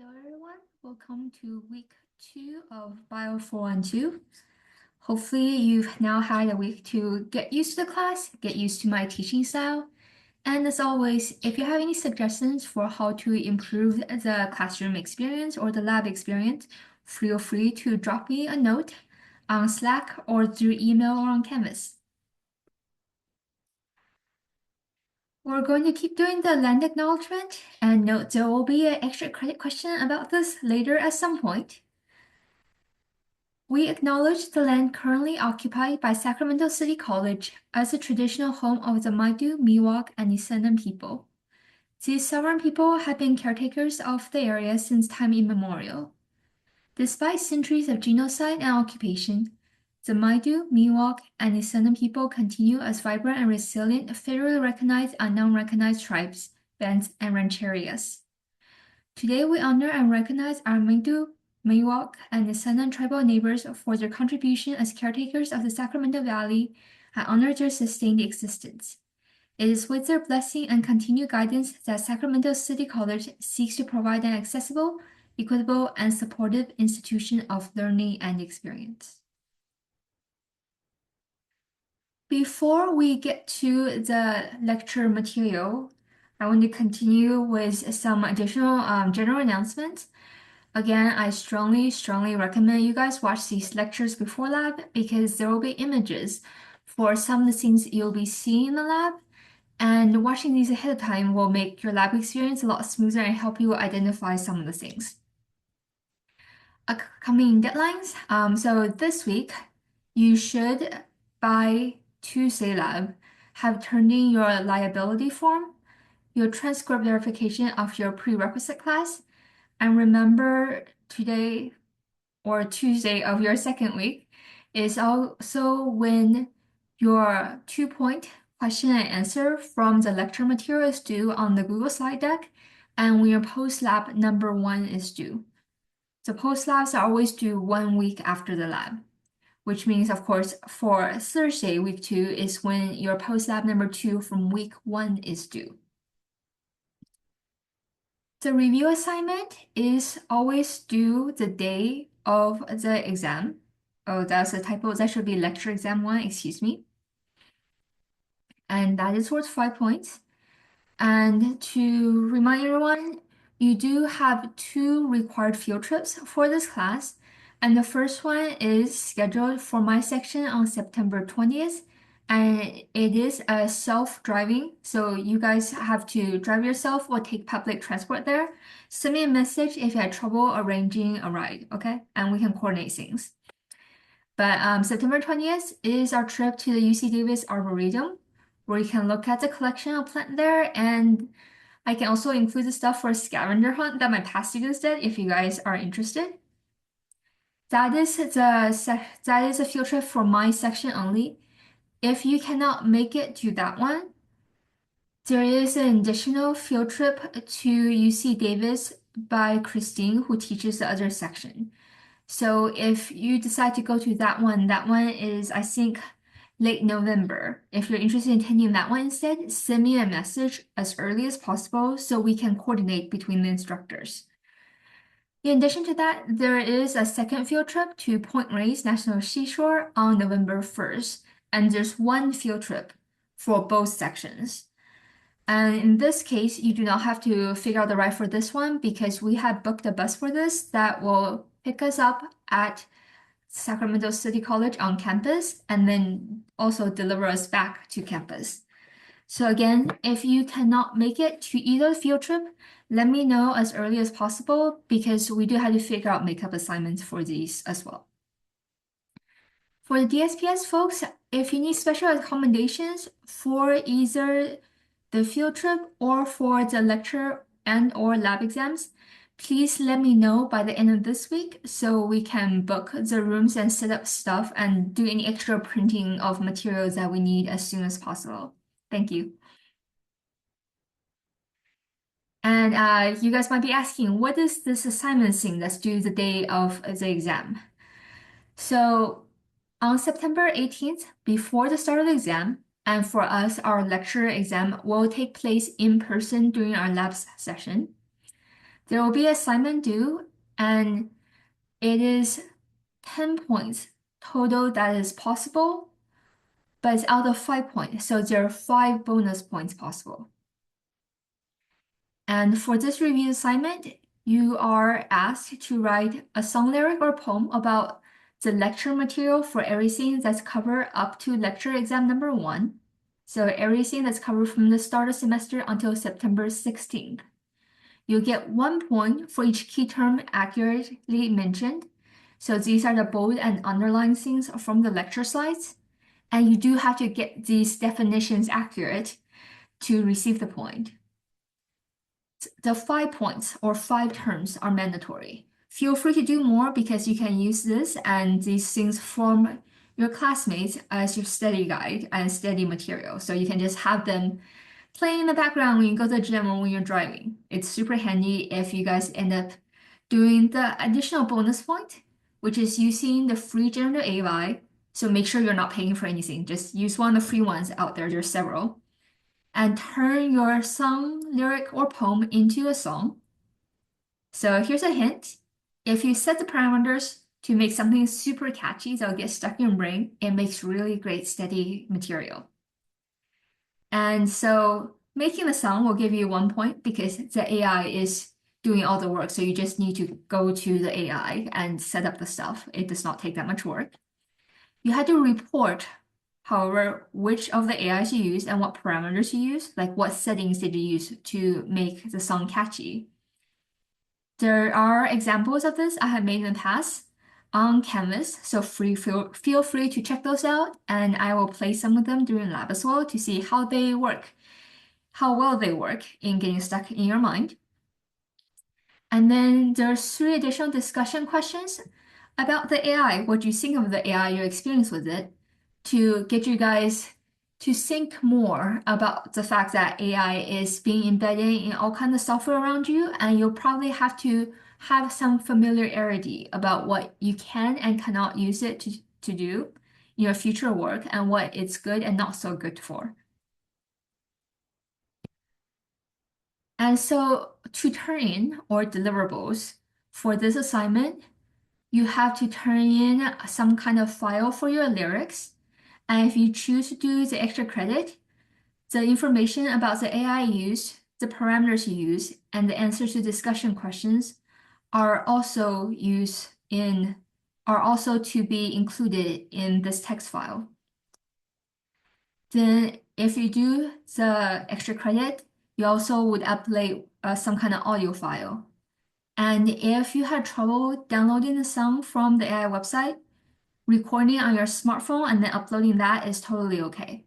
Hello everyone, welcome to week 2 of Bio 412. Hopefully you've now had a week to get used to the class, get used to my teaching style. And as always, if you have any suggestions for how to improve the classroom experience or the lab experience, feel free to drop me a note on Slack or through email or on Canvas. We're going to keep doing the land acknowledgement, and note there will be an extra credit question about this later at some point. We acknowledge the land currently occupied by Sacramento City College as the traditional home of the Maidu, Miwok, and Nisenan people. These sovereign people have been caretakers of the area since time immemorial. Despite centuries of genocide and occupation, the Maidu, Miwok, and Nisenan people continue as vibrant and resilient federally recognized and non-recognized tribes, bands, and rancherias. Today we honor and recognize our Maidu, Miwok, and Nisenan tribal neighbors for their contribution as caretakers of the Sacramento Valley and honor their sustained existence. It is with their blessing and continued guidance that Sacramento City College seeks to provide an accessible, equitable, and supportive institution of learning and experience. Before we get to the lecture material, I want to continue with some additional general announcements. Again, I strongly recommend you guys watch these lectures before lab because there will be images for some of the things you'll be seeing in the lab. And watching these ahead of time will make your lab experience a lot smoother and help you identify some of the things. Upcoming deadlines. So this week, you should, by Tuesday lab, have turned in your liability form, your transcript verification of your prerequisite class, and remember today or Tuesday of your second week is also when your 2-point question and answer from the lecture material is due on the Google slide deck, and when your post-lab number 1 is due. The post-labs are always due 1 week after the lab, which means, of course, for Thursday, week 2 is when your post-lab number 2 from week 1 is due. The review assignment is always due the day of the exam. Oh, that's a typo. That should be lecture exam 1, excuse me. And that is worth 5 points. And to remind everyone, you do have 2 required field trips for this class. And the first one is scheduled for my section on September 20th. And it is a self-driving, so you guys have to drive yourself or take public transport there. Send me a message if you had trouble arranging a ride, okay? And we can coordinate things. But September 20th is our trip to the UC Davis Arboretum, where you can look at the collection of plant there, and I can also include the stuff for a scavenger hunt that my past students did if you guys are interested. That is a field trip for my section only. If you cannot make it to that one, there is an additional field trip to UC Davis by Christine, who teaches the other section. So if you decide to go to that one is, I think, late November. If you're interested in attending that one instead, send me a message as early as possible so we can coordinate between the instructors. In addition to that, there is a second field trip to Point Reyes National Seashore on November 1st, and there's 1 field trip for both sections. And in this case, you do not have to figure out the ride for this one because we have booked a bus for this that will pick us up at Sacramento City College on campus and then also deliver us back to campus. So again, if you cannot make it to either field trip, let me know as early as possible because we do have to figure out makeup assignments for these as well. For the DSPS folks, if you need special accommodations for either the field trip or for the lecture and or lab exams, please let me know by the end of this week so we can book the rooms and set up stuff and do any extra printing of materials that we need as soon as possible. Thank you. And you guys might be asking, what is this assignment thing that's due the day of the exam? So on September 18th, before the start of the exam, and for us, our lecture exam will take place in person during our labs session. There will be assignment due, and it is 10 points total that is possible, but it's out of 5 points, so there are 5 bonus points possible. And for this review assignment, you are asked to write a song lyric or poem about the lecture material for everything that's covered up to lecture exam number 1. So everything that's covered from the start of semester until September 16th. You get 1 point for each key term accurately mentioned. So these are the bold and underlined things from the lecture slides. And you do have to get these definitions accurate to receive the point. The 5 points or 5 terms are mandatory. Feel free to do more because you can use this and these things from your classmates as your study guide and study material. So you can just have them playing in the background when you go to the gym or when you're driving. It's super handy if you guys end up doing the additional bonus point, which is using the free generative AI. So make sure you're not paying for anything. Just use one of the free ones out there. There's several and turn your song, lyric, or poem into a song. So here's a hint. If you set the parameters to make something super catchy that'll get stuck in your brain, it makes really great steady material. And so making the song will give you 1 point because the AI is doing all the work. So you just need to go to the AI and set up the stuff. It does not take that much work. You had to report however, which of the AIs you use and what parameters you use, like what settings did you use to make the song catchy. There are examples of this I have made in the past on Canvas, so feel free to check those out, and I will play some of them during lab as well to see how they work, how well they work in getting stuck in your mind. And then there's 3 additional discussion questions about the AI, what you think of the AI, your experience with it, to get you guys to think more about the fact that AI is being embedded in all kinds of software around you, and you'll probably have to have some familiarity about what you can and cannot use it to do in your future work and what it's good and not so good for. And so to turn in or deliverables for this assignment, you have to turn in some kind of file for your lyrics. And if you choose to do the extra credit, the information about the AI used, the parameters you use, and the answers to discussion questions are also to be included in this text file. Then if you do the extra credit, you also would upload some kind of audio file. And if you had trouble downloading the song from the AI website, recording on your smartphone and then uploading that is totally okay.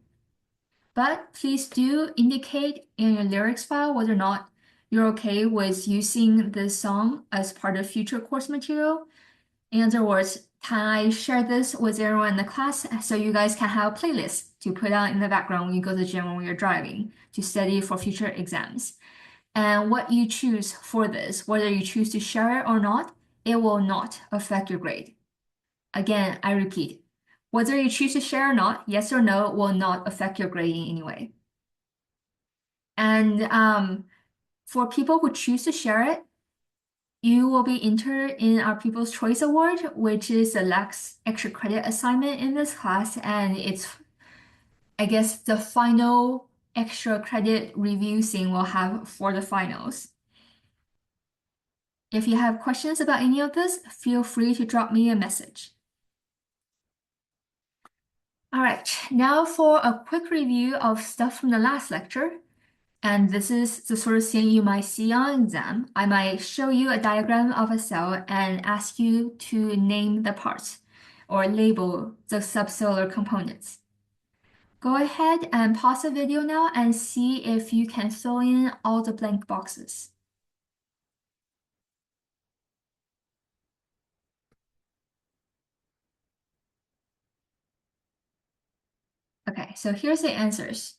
But please do indicate in your lyrics file whether or not you're okay with using this song as part of future course material. In other words, can I share this with everyone in the class so you guys can have a playlist to put on in the background when you go to the gym or when you're driving to study for future exams? And what you choose for this, whether you choose to share it or not, it will not affect your grade. Again, I repeat, whether you choose to share or not, yes or no, will not affect your grade in any way. And for people who choose to share it, you will be entered in our People's Choice Award, which is the last extra credit assignment in this class, and it's, I guess, the final extra credit review thing we'll have for the finals. If you have questions about any of this, feel free to drop me a message. All right, now for a quick review of stuff from the last lecture. And this is the sort of thing you might see on exam. I might show you a diagram of a cell and ask you to name the parts or label the subcellular components. Go ahead and pause the video now and see if you can fill in all the blank boxes. Okay, so here's the answers.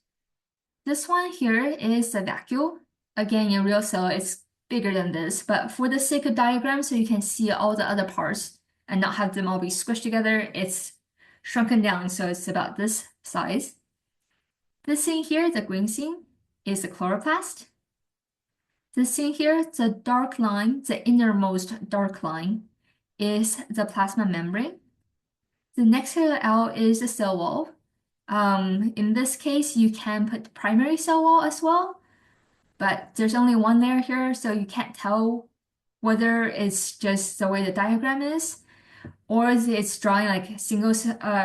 This one here is the vacuole. Again, in real cell, it's bigger than this, but for the sake of diagram, so you can see all the other parts and not have them all be squished together, it's shrunken down, so it's about this size. This thing here, the green thing, is the chloroplast. This thing here, the dark line, the innermost dark line, is the plasma membrane. The next to the L is the cell wall. In this case, you can put primary cell wall as well, but there's only one layer here, so you can't tell whether it's just the way the diagram is, or it's drawing like single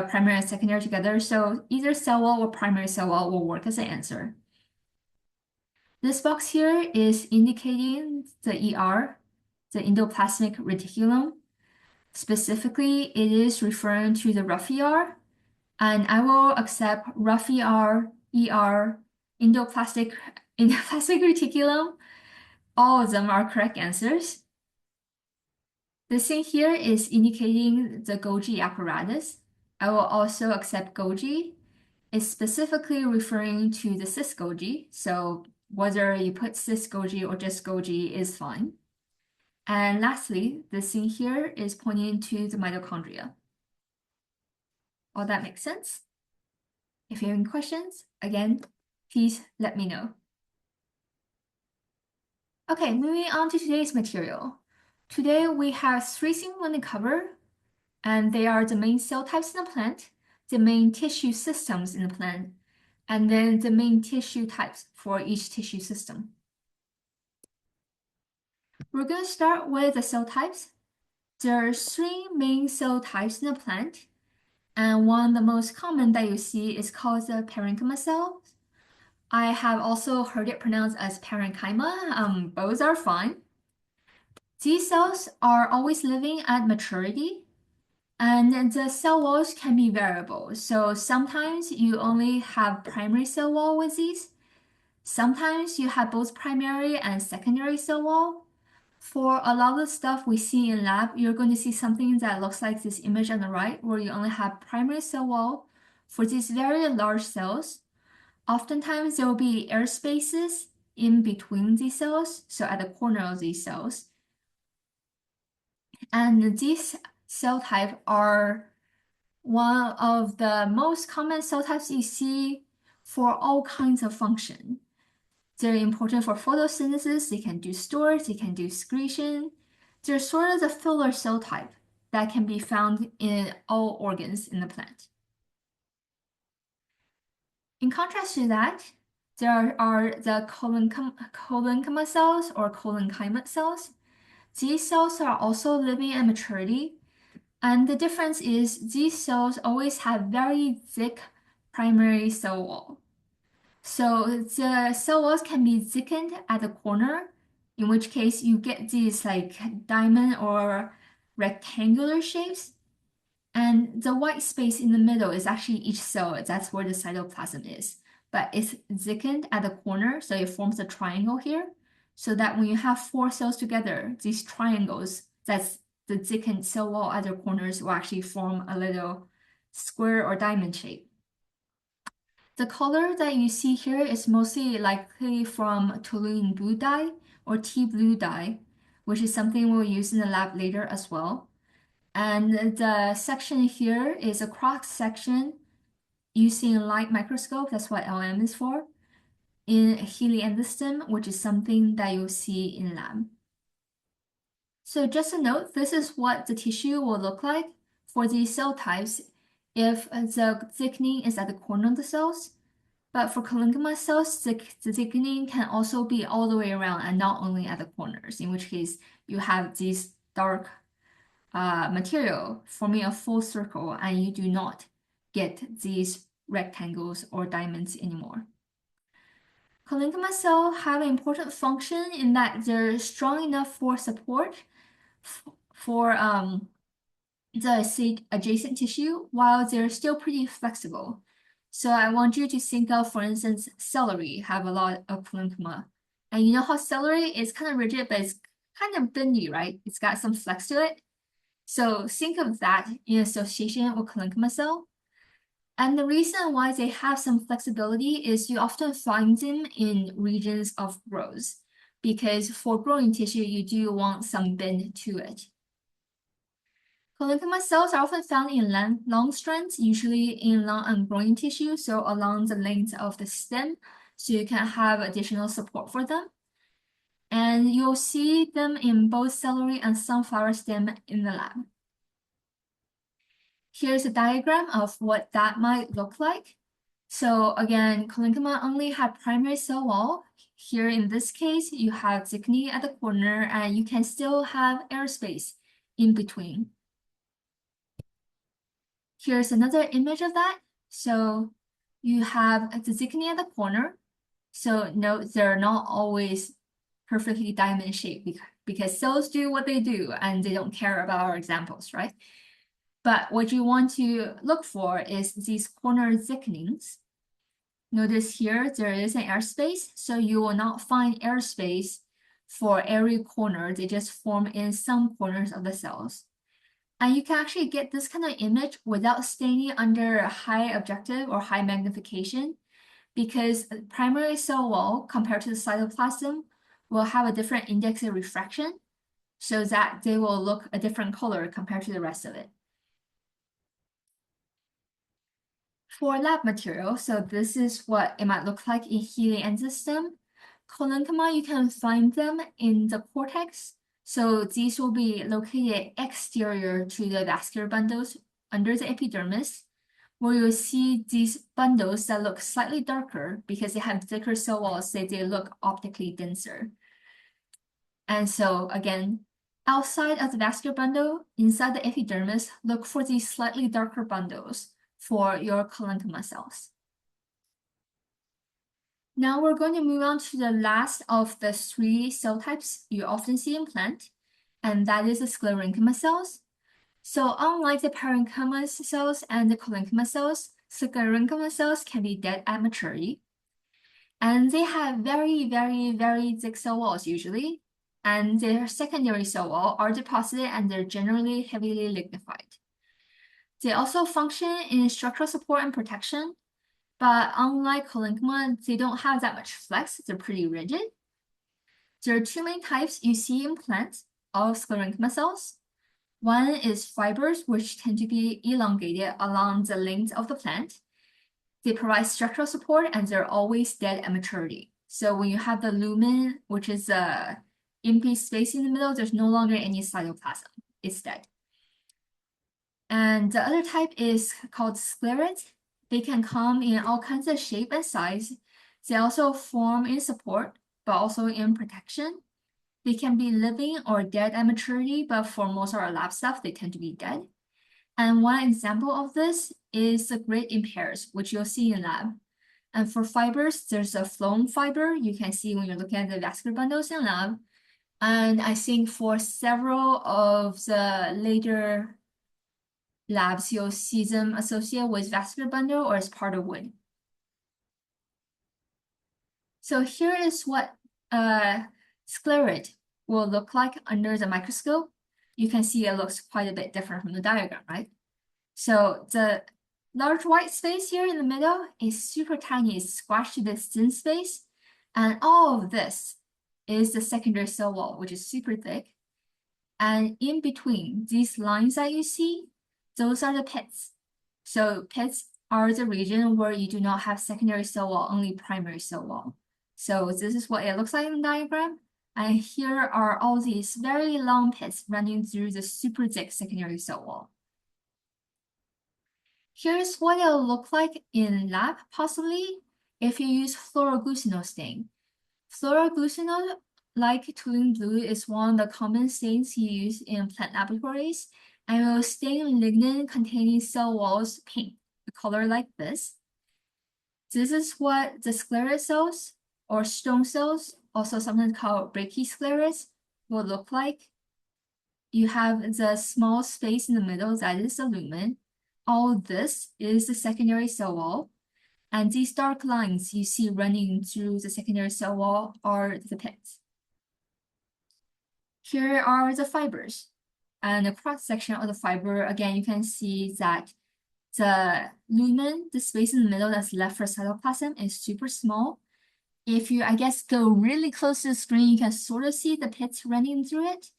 primary and secondary together. So either cell wall or primary cell wall will work as an answer. This box here is indicating the ER, the endoplasmic reticulum. Specifically, it is referring to the rough ER, and I will accept rough ER, ER, endoplasmic reticulum. All of them are correct answers. This thing here is indicating the Golgi apparatus. I will also accept Golgi. It's specifically referring to the cis Golgi, so whether you put cis Golgi or just Golgi is fine. And lastly, this thing here is pointing to the mitochondria. All that makes sense? If you have any questions, again, please let me know. Okay, moving on to today's material. Today we have three things we want to cover, and they are the main cell types in the plant, the main tissue systems in the plant, and then the main tissue types for each tissue system. We're going to start with the cell types. There are three main cell types in the plant, and one of the most common that you see is called the parenchyma cell. I have also heard it pronounced as parenchyma. Both are fine. These cells are always living at maturity, and the cell walls can be variable. So sometimes you only have primary cell wall with these. Sometimes you have both primary and secondary cell wall. For a lot of the stuff we see in lab, you're going to see something that looks like this image on the right, where you only have primary cell wall for these very large cells. Oftentimes there will be air spaces in between these cells, so at the corner of these cells. And these cell type are one of the most common cell types you see for all kinds of function. They're important for photosynthesis, they can do storage, they can do excretion. They're sort of the filler cell type that can be found in all organs in the plant. In contrast to that, there are the collenchyma cells or collenchyma cells. These cells are also living at maturity, and the difference is these cells always have very thick primary cell wall. So the cell walls can be thickened at the corner, in which case you get these like diamond or rectangular shapes. And the white space in the middle is actually each cell. That's where the cytoplasm is. But it's thickened at the corner, so it forms a triangle here. So that when you have four cells together, these triangles, that's the thickened cell wall at their corners, will actually form a little square or diamond shape. The color that you see here is mostly likely from toluene blue dye or tea blue dye, which is something we'll use in the lab later as well. And the section here is a cross section using light microscope, that's what LM is for, in helianthustem, which is something that you'll see in lab. So just a note, this is what the tissue will look like for these cell types if the thickening is at the corner of the cells. But for collenchyma cells, the thickening can also be all the way around and not only at the corners, in which case you have this dark material forming a full circle and you do not get these rectangles or diamonds anymore. Collenchyma cells have an important function in that they're strong enough for support for the adjacent tissue while they're still pretty flexible. So I want you to think of, for instance, celery have a lot of collenchyma. And you know how celery is kind of rigid, but it's kind of bendy, right? It's got some flex to it. So think of that in association with collenchyma cell. And the reason why they have some flexibility is you often find them in regions of growth, because for growing tissue, you do want some bend to it. Collenchyma cells are often found in long strands, usually in long and growing tissue, so along the length of the stem, so you can have additional support for them. And you'll see them in both celery and sunflower stem in the lab. Here's a diagram of what that might look like. So again, collincoma only had primary cell wall. Here in this case, you have ziccone at the corner, and you can still have airspace in between. Here's another image of that. So you have the ziccone at the corner. So note they're not always perfectly diamond shaped because cells do what they do and they don't care about our examples, right? But what you want to look for is these corner zicconings. Notice here there is an airspace, so you will not find airspace for every corner. They just form in some corners of the cells. And you can actually get this kind of image without staining under high objective or high magnification, because the primary cell wall compared to the cytoplasm will have a different index of refraction, so that they will look a different color compared to the rest of it. For lab material, so this is what it might look like in healing endosystem. Collincoma, you can find them in the cortex. So these will be located exterior to the vascular bundles under the epidermis, where you'll see these bundles that look slightly darker because they have thicker cell walls, so they look optically denser. And so again, outside of the vascular bundle, inside the epidermis, look for these slightly darker bundles for your collincoma cells. Now we're going to move on to the last of the 3 cell types you often see in plant, and that is the sclerenchyma cells. So unlike the parenchyma cells and the collinchyma cells, sclerenchyma cells can be dead at maturity. And they have very, very, very thick cell walls usually, and their secondary cell wall are deposited and they're generally heavily lignified. They also function in structural support and protection, but unlike collinchyma, they don't have that much flex. They're pretty rigid. There are 2 main types you see in plants of sclerenchyma cells. One is fibers, which tend to be elongated along the length of the plant. They provide structural support and they're always dead at maturity. So when you have the lumen, which is a empty space in the middle, there's no longer any cytoplasm. It's dead. And the other type is called sclerotes. They can come in all kinds of shape and size. They also form in support, but also in protection. They can be living or dead at maturity, but for most of our lab stuff, they tend to be dead. And one example of this is the grid in pairs, which you'll see in lab. And for fibers, there's a phloem fiber you can see when you're looking at the vascular bundles in lab. And I think for several of the later labs, you'll see them associated with vascular bundle or as part of wood. So here is what a sclerote will look like under the microscope. You can see it looks quite a bit different from the diagram, right? So the large white space here in the middle is super tiny, it's squashed to this thin space. And all of this is the secondary cell wall, which is super thick. And in between these lines that you see, those are the pits. So pits are the region where you do not have secondary cell wall, only primary cell wall. So this is what it looks like in the diagram. And here are all these very long pits running through the super thick secondary cell wall. Here's what it'll look like in lab, possibly, if you use fluoroglucinol stain. Fluoroglucinol, like toluene blue, is one of the common stains you use in plant laboratories, and will stain lignin-containing cell walls pink, a color like this. This is what the sclerote cells, or stone cells, also sometimes called brachysclerotes, will look like. You have the small space in the middle, that is the lumen. All this is the secondary cell wall. And these dark lines you see running through the secondary cell wall are the pits. Here are the fibers. And the cross-section of the fiber, again, you can see that the lumen, the space in the middle that's left for cytoplasm, is super small. If you, I guess, go really close to the screen, you can sort of see the pits running through it.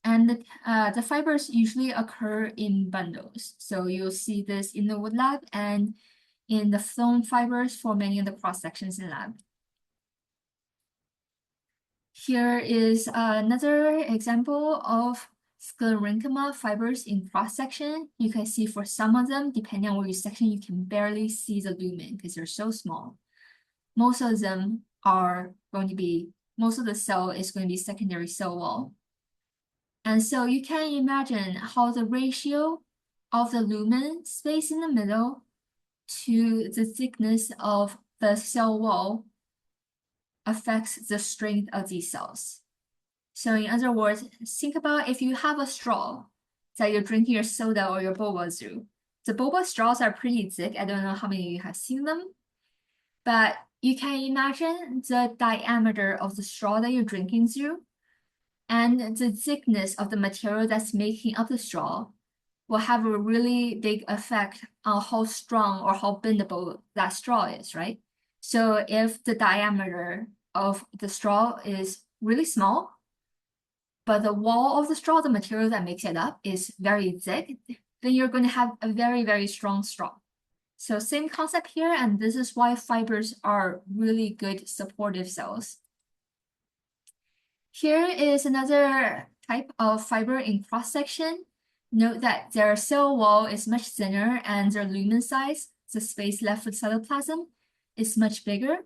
And the fibers usually occur in bundles. So you'll see this in the wood lab and in the phloem fibers for many of the cross sections in lab. Here is another example of sclerenchyma fibers in cross-section. You can see for some of them, depending on where you section, you can barely see the lumen because they're so small. Most of them are going to be, most of the cell is going to be secondary cell wall. And so you can imagine how the ratio of the lumen space in the middle to the thickness of the cell wall affects the strength of these cells. So in other words, think about if you have a straw that you're drinking your soda or your boba through. The boba straws are pretty thick. I don't know how many of you have seen them, but you can imagine the diameter of the straw that you're drinking through and the thickness of the material that's making up the straw will have a really big effect on how strong or how bendable that straw is, right? So if the diameter of the straw is really small, but the wall of the straw, the material that makes it up, is very thick, then you're going to have a very, very strong straw. So same concept here, and this is why fibers are really good supportive cells. Here is another type of fiber in cross-section. Note that their cell wall is much thinner and their lumen size, the space left for cytoplasm, is much bigger.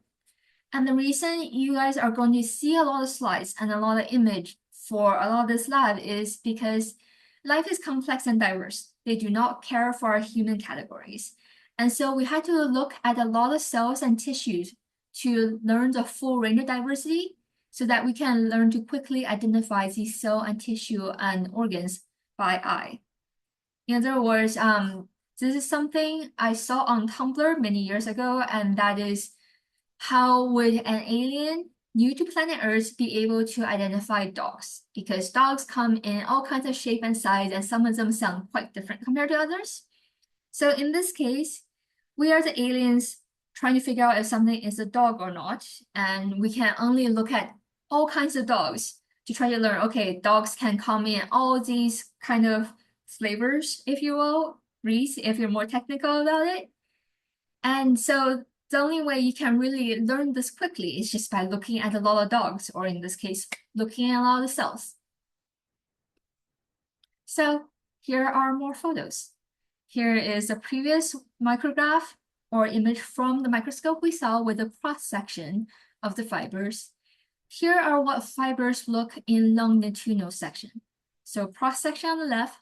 And the reason you guys are going to see a lot of slides and a lot of image for a lot of this lab is because life is complex and diverse. They do not care for our human categories. And so we had to look at a lot of cells and tissues to learn the full range of diversity so that we can learn to quickly identify these cell and tissue and organs by eye. In other words, this is something I saw on Tumblr many years ago, and that is how would an alien new to planet Earth be able to identify dogs? Because dogs come in all kinds of shape and size, and some of them sound quite different compared to others. So in this case, we are the aliens trying to figure out if something is a dog or not, and we can only look at all kinds of dogs to try to learn, okay, dogs can come in all these kind of flavors, if you will, breeds, if you're more technical about it. And so the only way you can really learn this quickly is just by looking at a lot of dogs, or in this case, looking at a lot of cells. So here are more photos. Here is a previous micrograph or image from the microscope we saw with a cross-section of the fibers. Here are what fibers look in longitudinal section. So cross-section on the left,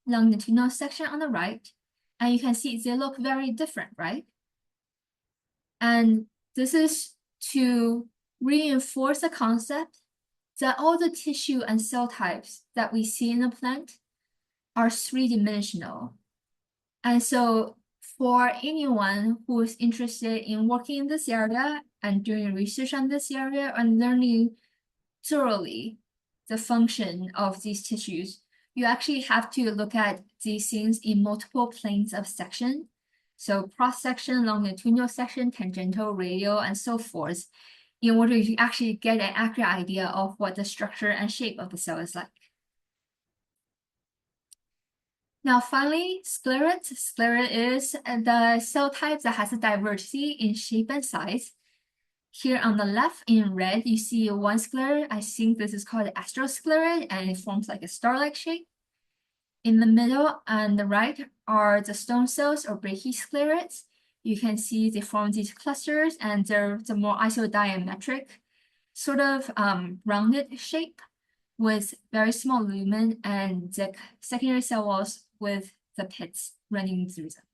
longitudinal section on the right, and you can see they look very different, right? And this is to reinforce the concept that all the tissue and cell types that we see in a plant are three-dimensional. And so for anyone who is interested in working in this area and doing research on this area and learning thoroughly the function of these tissues, you actually have to look at these things in multiple planes of section. So cross-section, longitudinal section, tangential, radial, and so forth, in order to actually get an accurate idea of what the structure and shape of the cell is like. Now, finally, scleret. Scleret is the cell type that has a diversity in shape and size. Here on the left in red, you see one scleret. I think this is called astroscleret, and it forms like a star-like shape. In the middle and the right are the stone cells or brachyschlerates. You can see they form these clusters, and they're the more isodiametric, sort of rounded shape with very small lumen and the secondary cell walls with the pits running through them.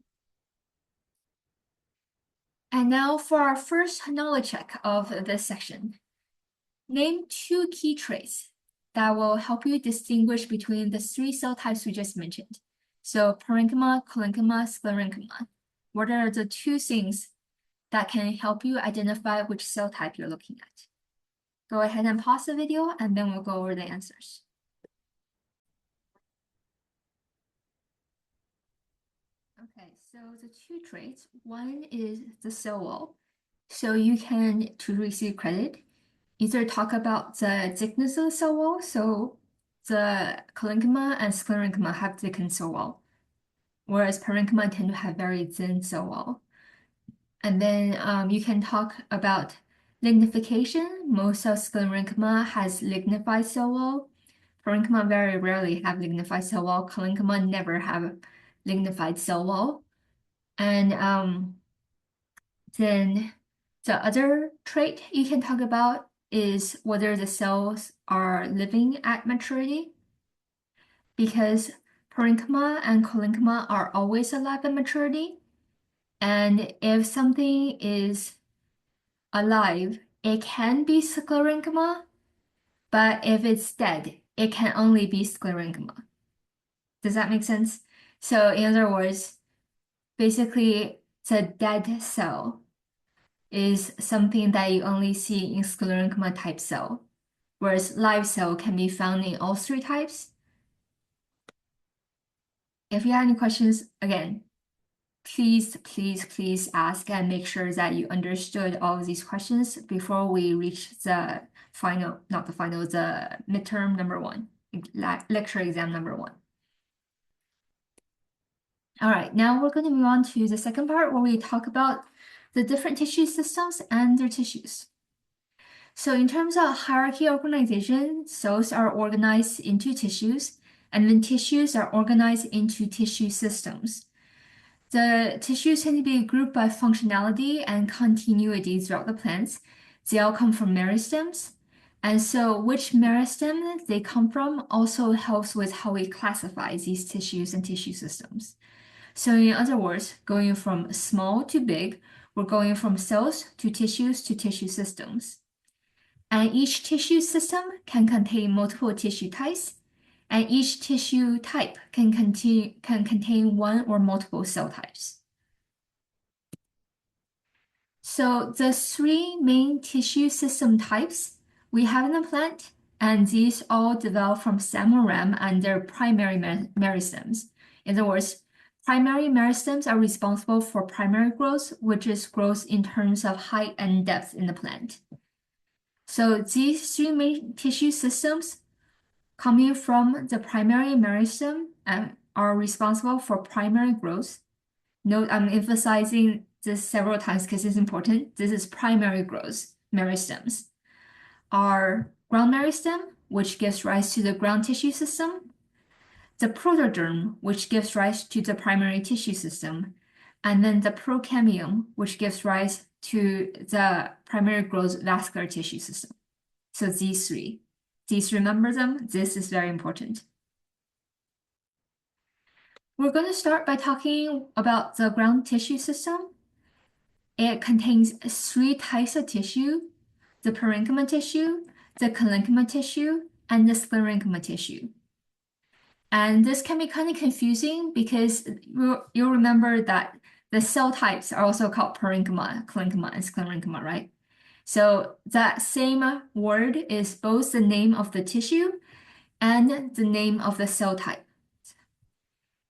And now for our first knowledge check of this section. Name two key traits that will help you distinguish between the three cell types we just mentioned. So parenchyma, collenchyma, sclerenchyma. What are the two things that can help you identify which cell type you're looking at? Go ahead and pause the video, and then we'll go over the answers. Okay, so the two traits, one is the cell wall. So you can, to receive credit, either talk about the thickness of the cell wall. So the collenchyma and sclerenchyma have thickened cell wall, whereas parenchyma tend to have very thin cell wall. And then you can talk about Lignification, most of sclerenchyma has lignified cell wall. Parenchyma very rarely have lignified cell wall. Collenchyma never have lignified cell wall. And then the other trait you can talk about is whether the cells are living at maturity, because parenchyma and collenchyma are always alive at maturity. And if something is alive, it can be sclerenchyma, but if it's dead, it can only be sclerenchyma. Does that make sense? So in other words, basically the dead cell is something that you only see in sclerenchyma type cell, whereas live cell can be found in all three types. If you have any questions, again, please ask and make sure that you understood all of these questions before we reach the final, not the final, the midterm number one, lecture exam number one. All right, now we're going to move on to the second part where we talk about the different tissue systems and their tissues. So in terms of hierarchy organization, cells are organized into tissues, and then tissues are organized into tissue systems. The tissues tend to be grouped by functionality and continuity throughout the plants. They all come from meristems. And so which meristem they come from also helps with how we classify these tissues and tissue systems. So in other words, going from small to big, we're going from cells to tissue systems. And each tissue system can contain multiple tissue types, and each tissue type can contain one or multiple cell types. So the three main tissue system types we have in the plant, and these all develop from stem or ram and their primary meristems. In other words, primary meristems are responsible for primary growth, which is growth in terms of height and depth in the plant. So these three main tissue systems coming from the primary meristem are responsible for primary growth. Note, I'm emphasizing this several times because it's important. This is primary growth meristems. Our ground meristem, which gives rise to the ground tissue system, the protoderm, which gives rise to the primary tissue system, and then the procambium, which gives rise to the primary growth vascular tissue system. So these three. Please remember them. This is very important. We're going to start by talking about the ground tissue system. It contains three types of tissue: the parenchyma tissue, the collenchyma tissue, and the sclerenchyma tissue. And this can be kind of confusing because you'll remember that the cell types are also called parenchyma, collenchyma, and sclerenchyma, right? So that same word is both the name of the tissue and the name of the cell type.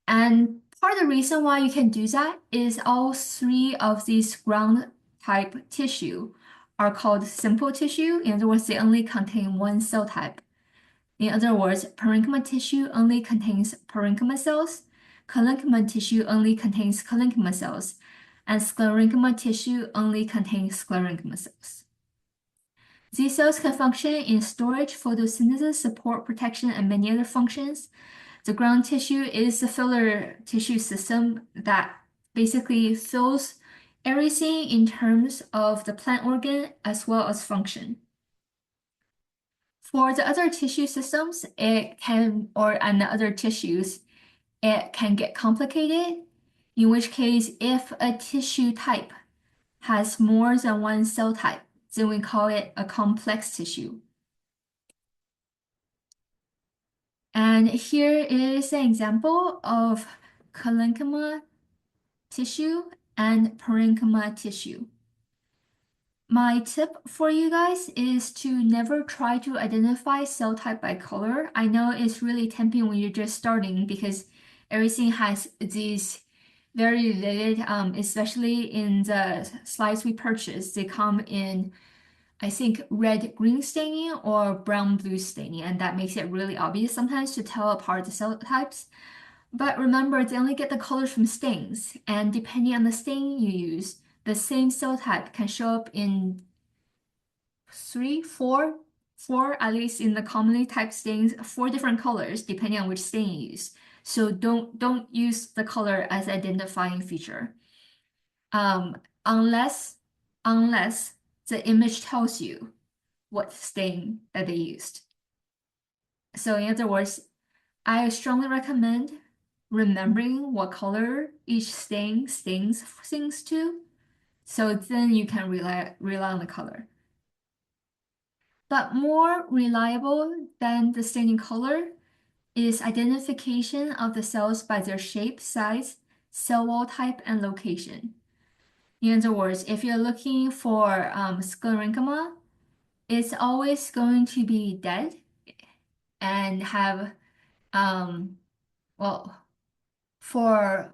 And part of the reason why you can do that is all three of these ground type tissue are called simple tissue. In other words, they only contain one cell type. In other words, parenchyma tissue only contains parenchyma cells, collenchyma tissue only contains collenchyma cells, and sclerenchyma tissue only contains sclerenchyma cells. These cells can function in storage, photosynthesis, support, protection, and many other functions. The ground tissue is the filler tissue system that basically fills everything in terms of the plant organ as well as function. For the other tissue systems, and the other tissues, it can get complicated, in which case if a tissue type has more than one cell type, then we call it a complex tissue. And here is an example of collenchyma tissue and parenchyma tissue. My tip for you guys is to never try to identify cell type by color. I know it's really tempting when you're just starting because everything has these very vivid, especially in the slides we purchased. They come in, I think, red-green staining or brown-blue staining, and that makes it really obvious sometimes to tell apart the cell types. But remember, they only get the colors from stains, and depending on the stain you use, the same cell type can show up in three, four, at least in the commonly typed stains, four different colors depending on which stain you use. So don't use the color as identifying feature. Um, unless unless the image tells you what stain that they used. So in other words, I strongly recommend remembering what color each stain stings to, so then you can rely on the color. But more reliable than the staining color is identification of the cells by their shape, size, cell wall type, and location. In other words, if you're looking for sclerenchyma, it's always going to be dead and have um, well, for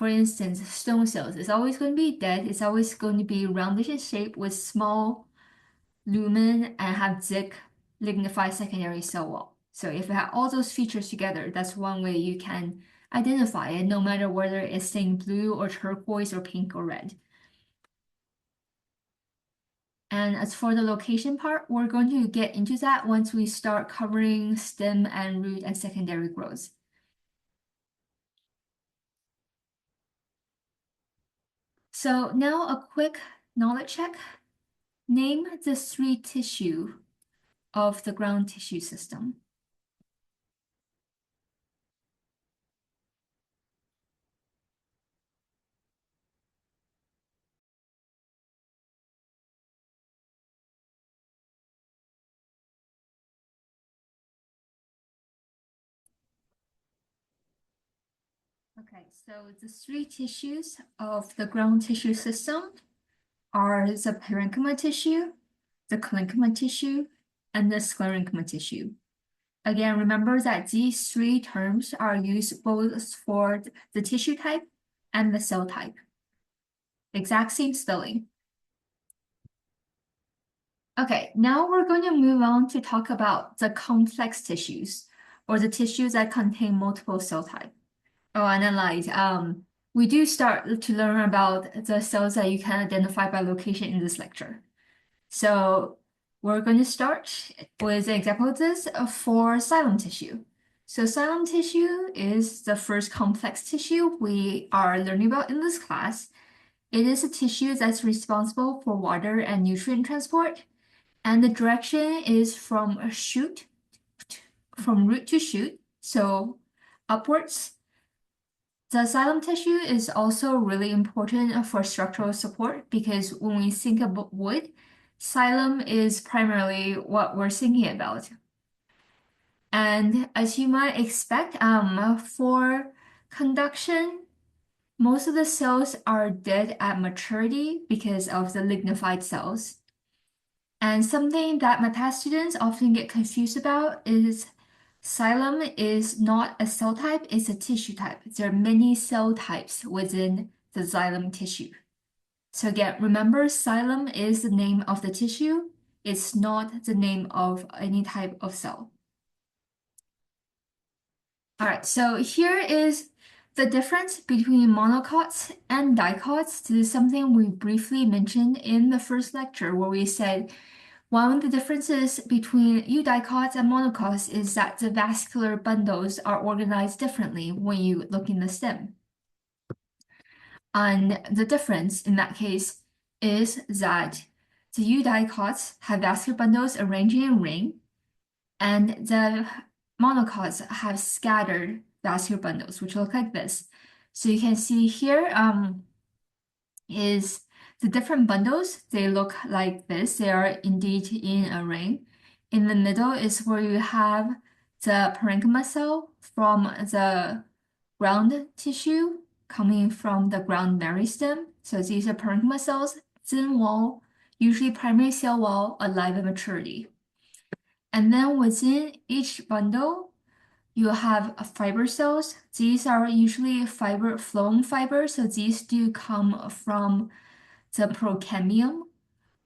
instance, stone cells, it's always going to be dead. It's always going to be roundish in shape with small lumen and have thick lignified secondary cell wall. So if you have all those features together, that's one way you can identify it, no matter whether it's stained blue or turquoise or pink or red. And as for the location part, we're going to get into that once we start covering stem and root and secondary growth. So now a quick knowledge check. Name the three tissue of the ground tissue system. Okay, so the three tissues of the ground tissue system are the parenchyma tissue, the collenchyma tissue, and the sclerenchyma tissue. Again, remember that these three terms are used both for the tissue type and the cell type. Exact same spelling. Okay, now we're going to move on to talk about the complex tissues, or the tissues that contain multiple cell types. Oh, and then we do start to learn about the cells that you can identify by location in this lecture. So we're going to start with an example of this for xylem tissue. So xylem tissue is the first complex tissue we are learning about in this class. It is a tissue that's responsible for water and nutrient transport, and the direction is from root to shoot, so upwards. The xylem tissue is also really important for structural support because when we think about wood, xylem is primarily what we're thinking about. And as you might expect, for conduction, most of the cells are dead at maturity because of the lignified cells. And something that my past students often get confused about is xylem is not a cell type, it's a tissue type. There are many cell types within the xylem tissue. So again, remember xylem is the name of the tissue. It's not the name of any type of cell. All right, so here is the difference between monocots and dicots. This is something we briefly mentioned in the first lecture where we said one of the differences between eudicots and monocots is that the vascular bundles are organized differently when you look in the stem. And the difference in that case is that the eudicots have vascular bundles arranged in a ring, and the monocots have scattered vascular bundles, which look like this. So you can see here is the different bundles. They look like this. They are indeed in a ring. In the middle is where you have the parenchyma cell from the ground tissue coming from the ground meristem. So these are parenchyma cells, thin wall, usually primary cell wall, alive at maturity. And then within each bundle, you have fiber cells. These are usually phloem fibers, so these do come from the prochemium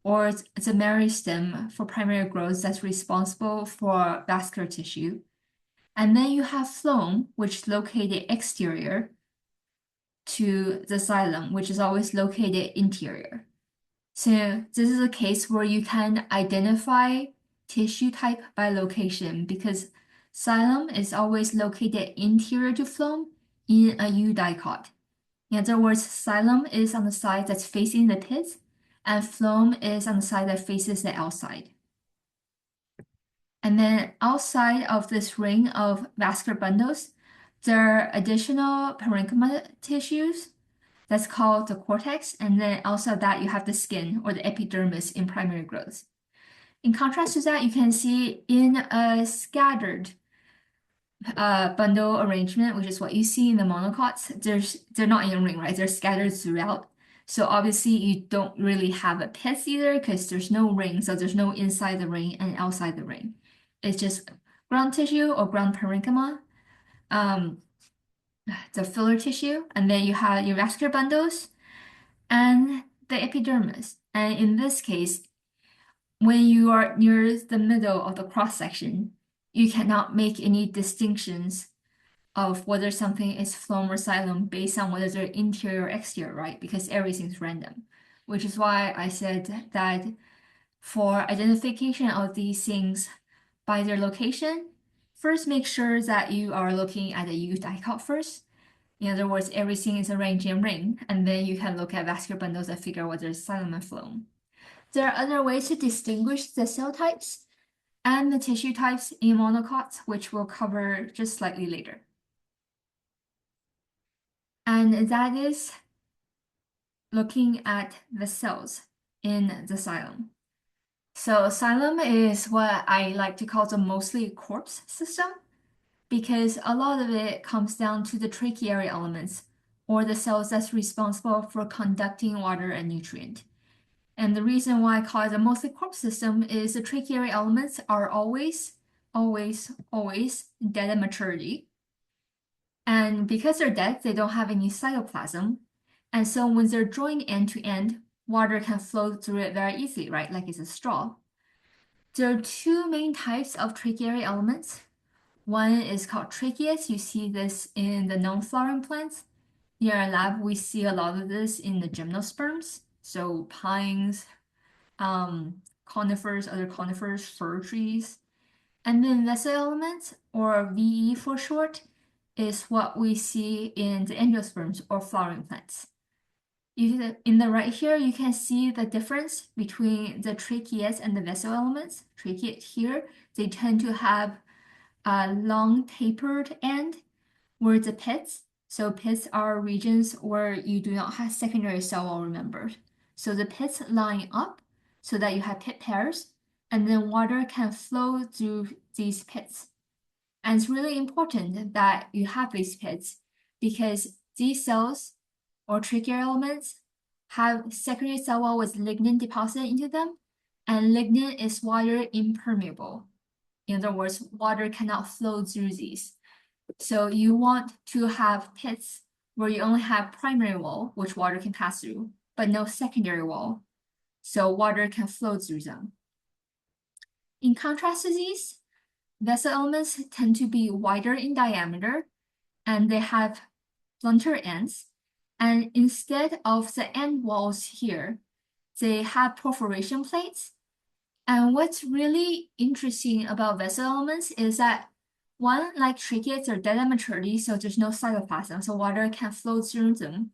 or the meristem for primary growth that's responsible for vascular tissue. And then you have phloem, which is located exterior to the xylem, which is always located interior. So this is a case where you can identify tissue type by location because xylem is always located interior to phloem in a eudicot. In other words, xylem is on the side that's facing the pits, and phloem is on the side that faces the outside. And then outside of this ring of vascular bundles, there are additional parenchyma tissues that's called the cortex, and then outside that you have the skin or the epidermis in primary growth. In contrast to that, you can see in a scattered bundle arrangement, which is what you see in the monocots, they're not in a ring, right? They're scattered throughout. So obviously you don't really have a pith either because there's no ring, so there's no inside the ring and outside the ring. It's just ground tissue or ground parenchyma, um, the filler tissue, and then you have your vascular bundles and the epidermis. And in this case, when you are near the middle of the cross section, you cannot make any distinctions of whether something is phloem or xylem based on whether they're interior or exterior, right? Because everything's random, which is why I said that for identification of these things by their location, first make sure that you are looking at the eudicot first. In other words, everything is arranged in ring, and then you can look at vascular bundles and figure out whether it's xylem and phloem. There are other ways to distinguish the cell types and the tissue types in monocots, which we'll cover just slightly later. And that is looking at the cells in the xylem. So xylem is what I like to call the mostly corpse system because a lot of it comes down to the tracheary elements or the cells that's responsible for conducting water and nutrient. And the reason why I call it a mostly corpse system is the tracheary elements are always dead at maturity. And because they're dead, they don't have any cytoplasm. And so when they're joined end to end, water can flow through it very easily, right? Like it's a straw. There are two main types of tracheary elements. One is called tracheus. You see this in the non-flowering plants. In our lab, we see a lot of this in the gymnosperms. So pines, conifers, other conifers, fir trees. And then vessel elements, or VE for short, is what we see in the angiosperms or flowering plants. In the right here, you can see the difference between the tracheates and the vessel elements. Tracheate here, they tend to have a long tapered end, where the pits. So pits are regions where you do not have secondary cell wall, remember. So the pits line up so that you have pit pairs, and then water can flow through these pits. And it's really important that you have these pits because these cells or tracheary elements have secondary cell wall with lignin deposited into them, and lignin is water impermeable. In other words, water cannot flow through these. So you want to have pits where you only have primary wall, which water can pass through, but no secondary wall, so water can flow through them. In contrast to these, vessel elements tend to be wider in diameter, and they have blunter ends. And instead of the end walls here, they have perforation plates. And what's really interesting about vessel elements is that one, like tracheates are dead at maturity, so there's no cytoplasm, so water can flow through them.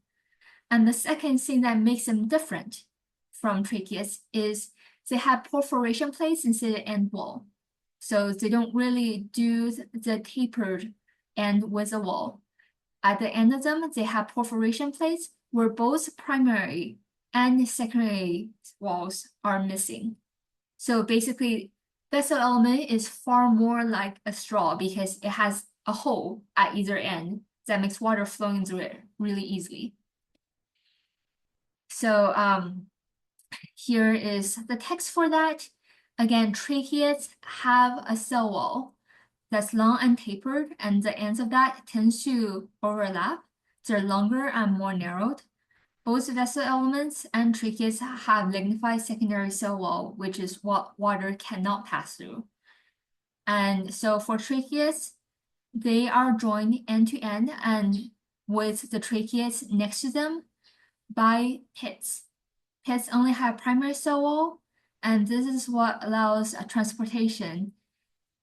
And the second thing that makes them different from tracheates is they have perforation plates instead of end wall. So they don't really do the tapered end with a wall. At the end of them, they have perforation plates where both primary and secondary walls are missing. So basically, vessel element is far more like a straw because it has a hole at either end that makes water flowing through it really easily. So here is the text for that. Again, tracheates have a cell wall that's long and tapered, and the ends of that tends to overlap. They're longer and more narrowed. Both vessel elements and tracheates have lignified secondary cell wall, which is what water cannot pass through. And so for tracheates, they are joined end to end and with the tracheates next to them by pits. pits only have primary cell wall, and this is what allows transportation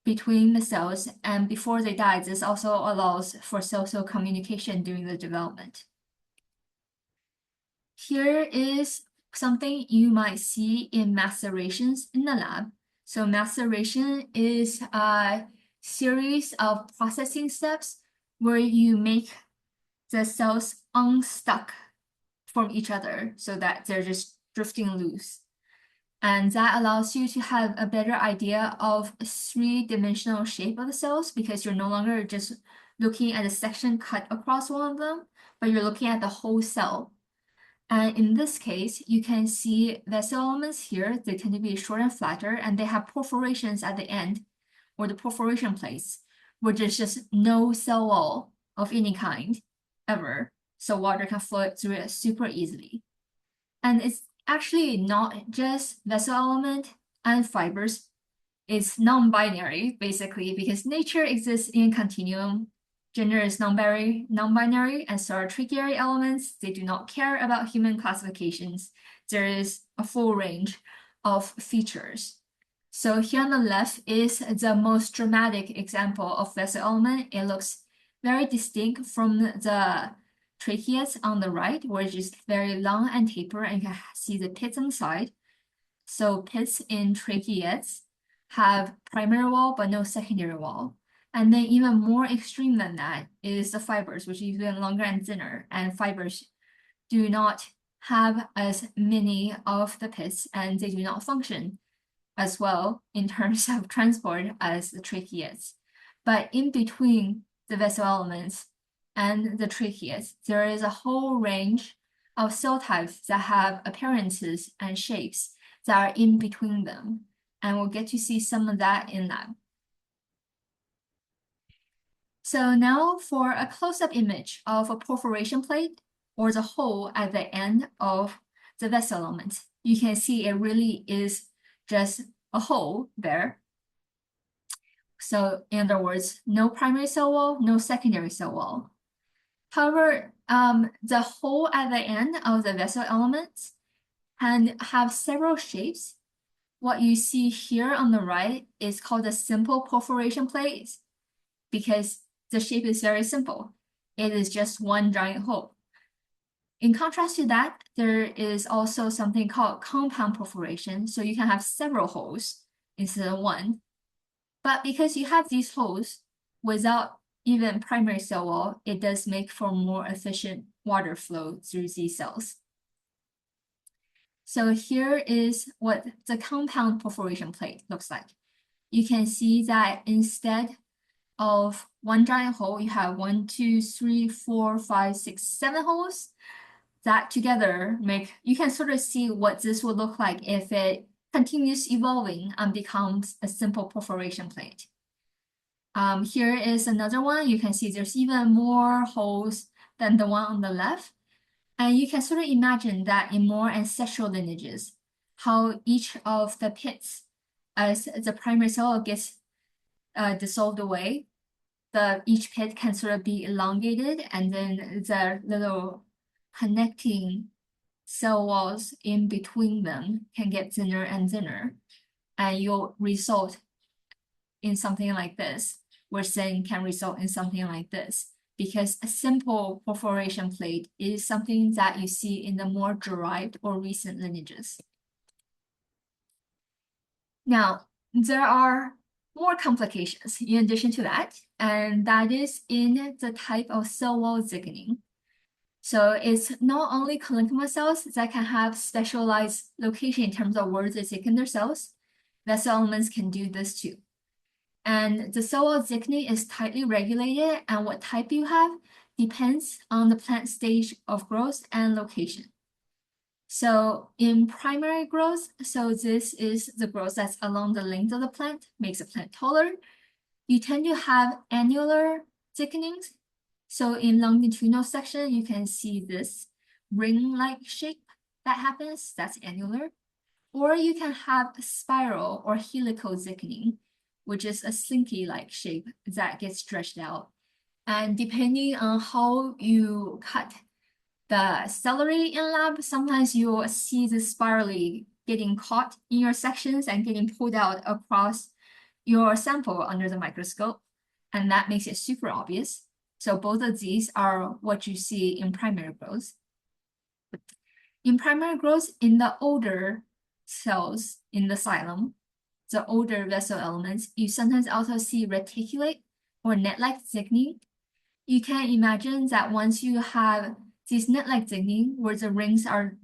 between the cells, and before they die, this also allows for cell-cell communication during the development. Here is something you might see in macerations in the lab. So maceration is a series of processing steps where you make the cells unstuck from each other so that they're just drifting loose. And that allows you to have a better idea of a three-dimensional shape of the cells because you're no longer just looking at a section cut across one of them, but you're looking at the whole cell. And in this case, you can see the cell elements here, they tend to be short and flatter, and they have perforations at the end, or the perforation plates, which is just no cell wall of any kind, ever. So water can flow through it super easily. And it's actually not just vessel element and fibers. It's non-binary, basically, because nature exists in continuum. Gender is non-binary, and so are tracheary elements. They do not care about human classifications. There is a full range of features. So here on the left is the most dramatic example of vessel element. It looks very distinct from the tracheates on the right, which is very long and taper, and you can see the pits on the side. So pits in tracheates have primary wall but no secondary wall. And then even more extreme than that is the fibers, which is even longer and thinner. And fibers do not have as many of the pits, and they do not function as well in terms of transport as the tracheates. But in between the vessel elements and the tracheates, there is a whole range of cell types that have appearances and shapes that are in between them. And we'll get to see some of that in lab. So now for a close-up image of a perforation plate or the hole at the end of the vessel element. You can see it really is just a hole there. So in other words, no primary cell wall, no secondary cell wall. However, the hole at the end of the vessel elements can have several shapes. What you see here on the right is called a simple perforation plate because the shape is very simple. It is just one giant hole. In contrast to that, there is also something called compound perforation. So you can have several holes instead of one. But because you have these holes without even primary cell wall, it does make for more efficient water flow through these cells. So here is what the compound perforation plate looks like. You can see that instead of one giant hole, you have 1, 2, 3, 4, 5, 6, 7 holes that together make, you can sort of see what this would look like if it continues evolving and becomes a simple perforation plate. Here is another one. You can see there's even more holes than the one on the left. And you can sort of imagine that in more ancestral lineages, how each of the pits, as the primary cell gets dissolved away, each pit can sort of be elongated, and then the little connecting cell walls in between them can get thinner and thinner. And you'll result in something like this, where saying can result in something like this. Because a simple perforation plate is something that you see in the more derived or recent lineages. Now, there are more complications in addition to that, and that is in the type of cell wall thickening. So it's not only collincoma cells that can have specialized location in terms of where they thicken their cells. Vessel elements can do this too. And the cell wall thickening is tightly regulated, and what type you have depends on the plant stage of growth and location. So in primary growth, so this is the growth that's along the length of the plant, makes the plant taller. You tend to have annular thickenings. So in longitudinal section, you can see this ring-like shape that happens, that's annular. Or you can have spiral or helical thickening, which is a slinky-like shape that gets stretched out. And depending on how you cut the celery in lab, sometimes you'll see the spirally getting caught in your sections and getting pulled out across your sample under the microscope, and that makes it super obvious. So both of these are what you see in primary growth. In primary growth, in the older cells in the xylem, the older vessel elements, you sometimes also see reticulate or net-like thickening. You can imagine that once you have this net-like thickening where the rings are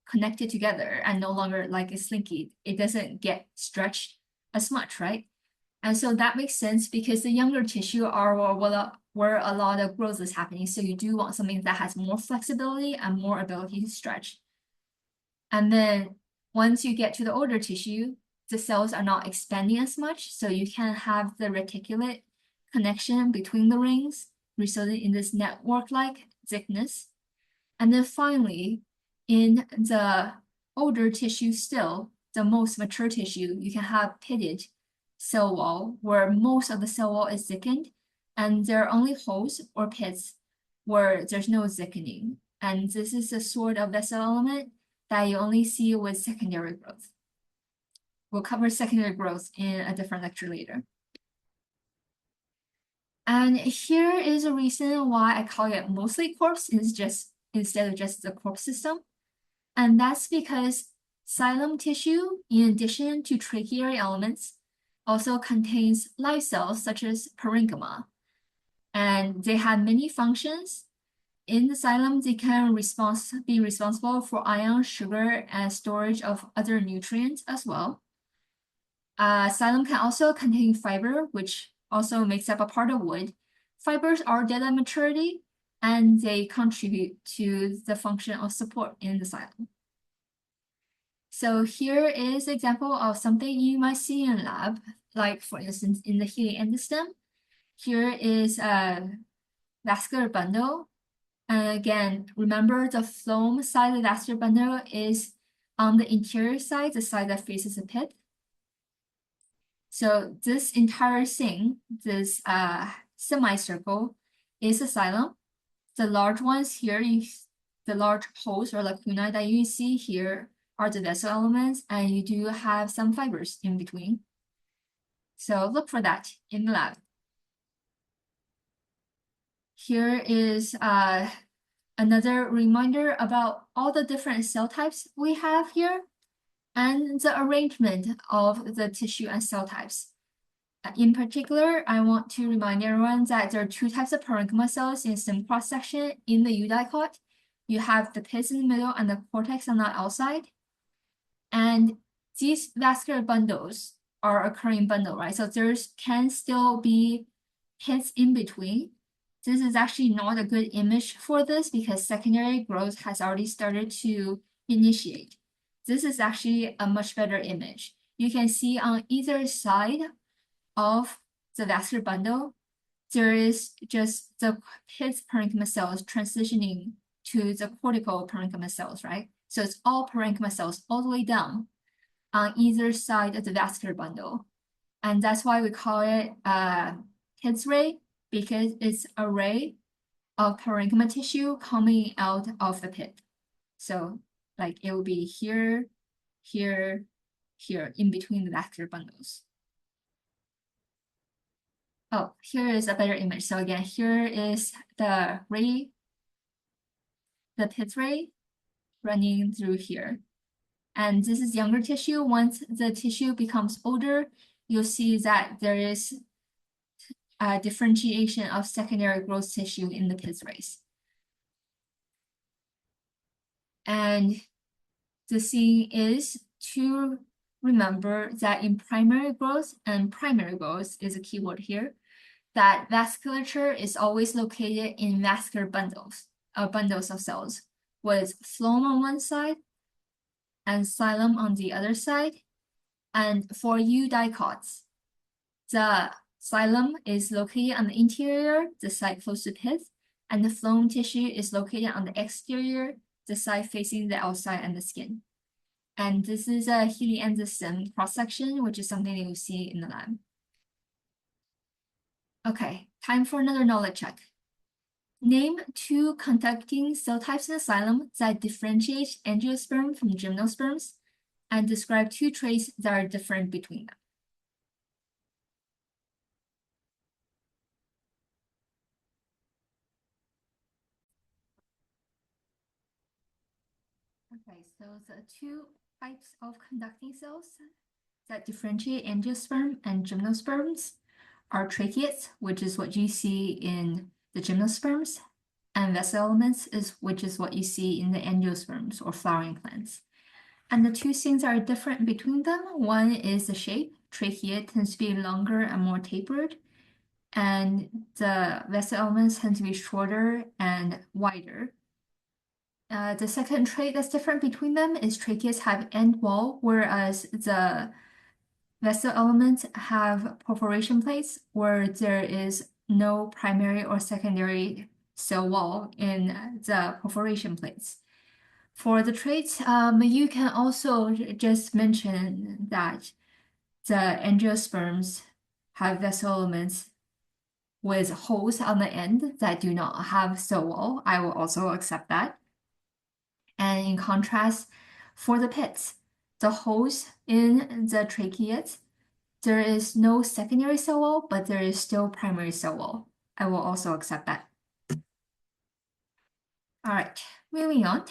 connected together and no longer like a slinky, it doesn't get stretched as much, right? And so that makes sense because the younger tissue are where a lot of growth is happening. So you do want something that has more flexibility and more ability to stretch. And then once you get to the older tissue, the cells are not expanding as much, so you can have the reticulate connection between the rings, resulting in this network-like thickness. And then finally, in the older tissue still, the most mature tissue, you can have pitted cell wall, where most of the cell wall is thickened, and there are only holes or pits where there's no thickening. And this is a sort of vessel element that you only see with secondary growth. We'll cover secondary growth in a different lecture later. And here is a reason why I call it mostly corpse instead of just the corpse system. And that's because xylem tissue, in addition to tracheary elements, also contains live cells such as parenchyma. And they have many functions. In the xylem, they can be responsible for ion, sugar, and storage of other nutrients as well. Xylem can also contain fiber, which also makes up a part of wood. Fibers are dead at maturity, and they contribute to the function of support in the xylem. So here is an example of something you might see in lab, like for instance, in the helianthustem. Here is a vascular bundle. And again, remember the phloem side of the vascular bundle is on the interior side, the side that faces the pit. So this entire thing, this semicircle, is a xylem. The large ones here, the large holes or lacunae that you see here are the vessel elements, and you do have some fibers in between. So look for that in the lab. Here is another reminder about all the different cell types we have here and the arrangement of the tissue and cell types. In particular, I want to remind everyone that there are two types of parenchyma cells in stem cross-section in the eudicot. You have the pits in the middle and the cortex on the outside. And these vascular bundles are occurring bundle, right? So there can still be pits in between. This is actually not a good image for this because secondary growth has already started to initiate. This is actually a much better image. You can see on either side of the vascular bundle, there is just the pits parenchyma cells transitioning to the cortical parenchyma cells, right? So it's all parenchyma cells all the way down on either side of the vascular bundle. And that's why we call it Pitts ray, because it's a ray of parenchyma tissue coming out of the pit. So like it will be here, here, here, in between the vascular bundles. Oh, here is a better image. So again, here is the ray, the Pitts ray running through here. And this is younger tissue. Once the tissue becomes older, you'll see that there is a differentiation of secondary growth tissue in the Pitts rays. And the thing is to remember that in primary growth, and primary growth is a keyword here, that vasculature is always located in vascular bundles of cells, with phloem on one side and xylem on the other side. And for eudicots, the xylem is located on the interior, the side close to pith, and the phloem tissue is located on the exterior, the side facing the outside and the skin. And this is a helianthustem cross-section, which is something that you see in the lab. Okay, time for another knowledge check. Name two conducting cell types in the xylem that differentiate angiosperm from gymnosperms, and describe two traits that are different between them. Okay, so the two types of conducting cells that differentiate angiosperm and gymnosperms are tracheids, which is what you see in the gymnosperms, and vessel elements, which is what you see in the angiosperms or flowering plants. And the two things that are different between them, one is the shape. Trachea tends to be longer and more tapered, and the vessel elements tend to be shorter and wider. The second trait that's different between them is tracheas have end wall, whereas the vessel elements have perforation plates where there is no primary or secondary cell wall in the perforation plates. For the traits, you can also just mention that the angiosperms have vessel elements with holes on the end that do not have cell wall. I will also accept that. And in contrast, for the pits, the holes in the tracheates, there is no secondary cell wall, but there is still primary cell wall. I will also accept that. All right, moving on.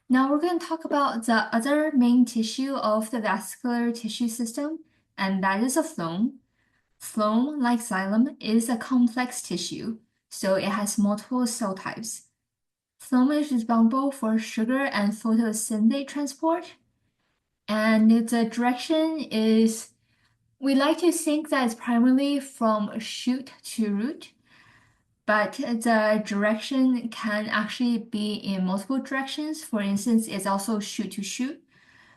Now we're going to talk about the other main tissue of the vascular tissue system, and that is a phloem. Phloem, like xylem, is a complex tissue, so it has multiple cell types. Phloem is responsible for sugar and photosynthate transport, and the direction is, we like to think that it's primarily from shoot to root, but the direction can actually be in multiple directions. For instance, it's also shoot to shoot,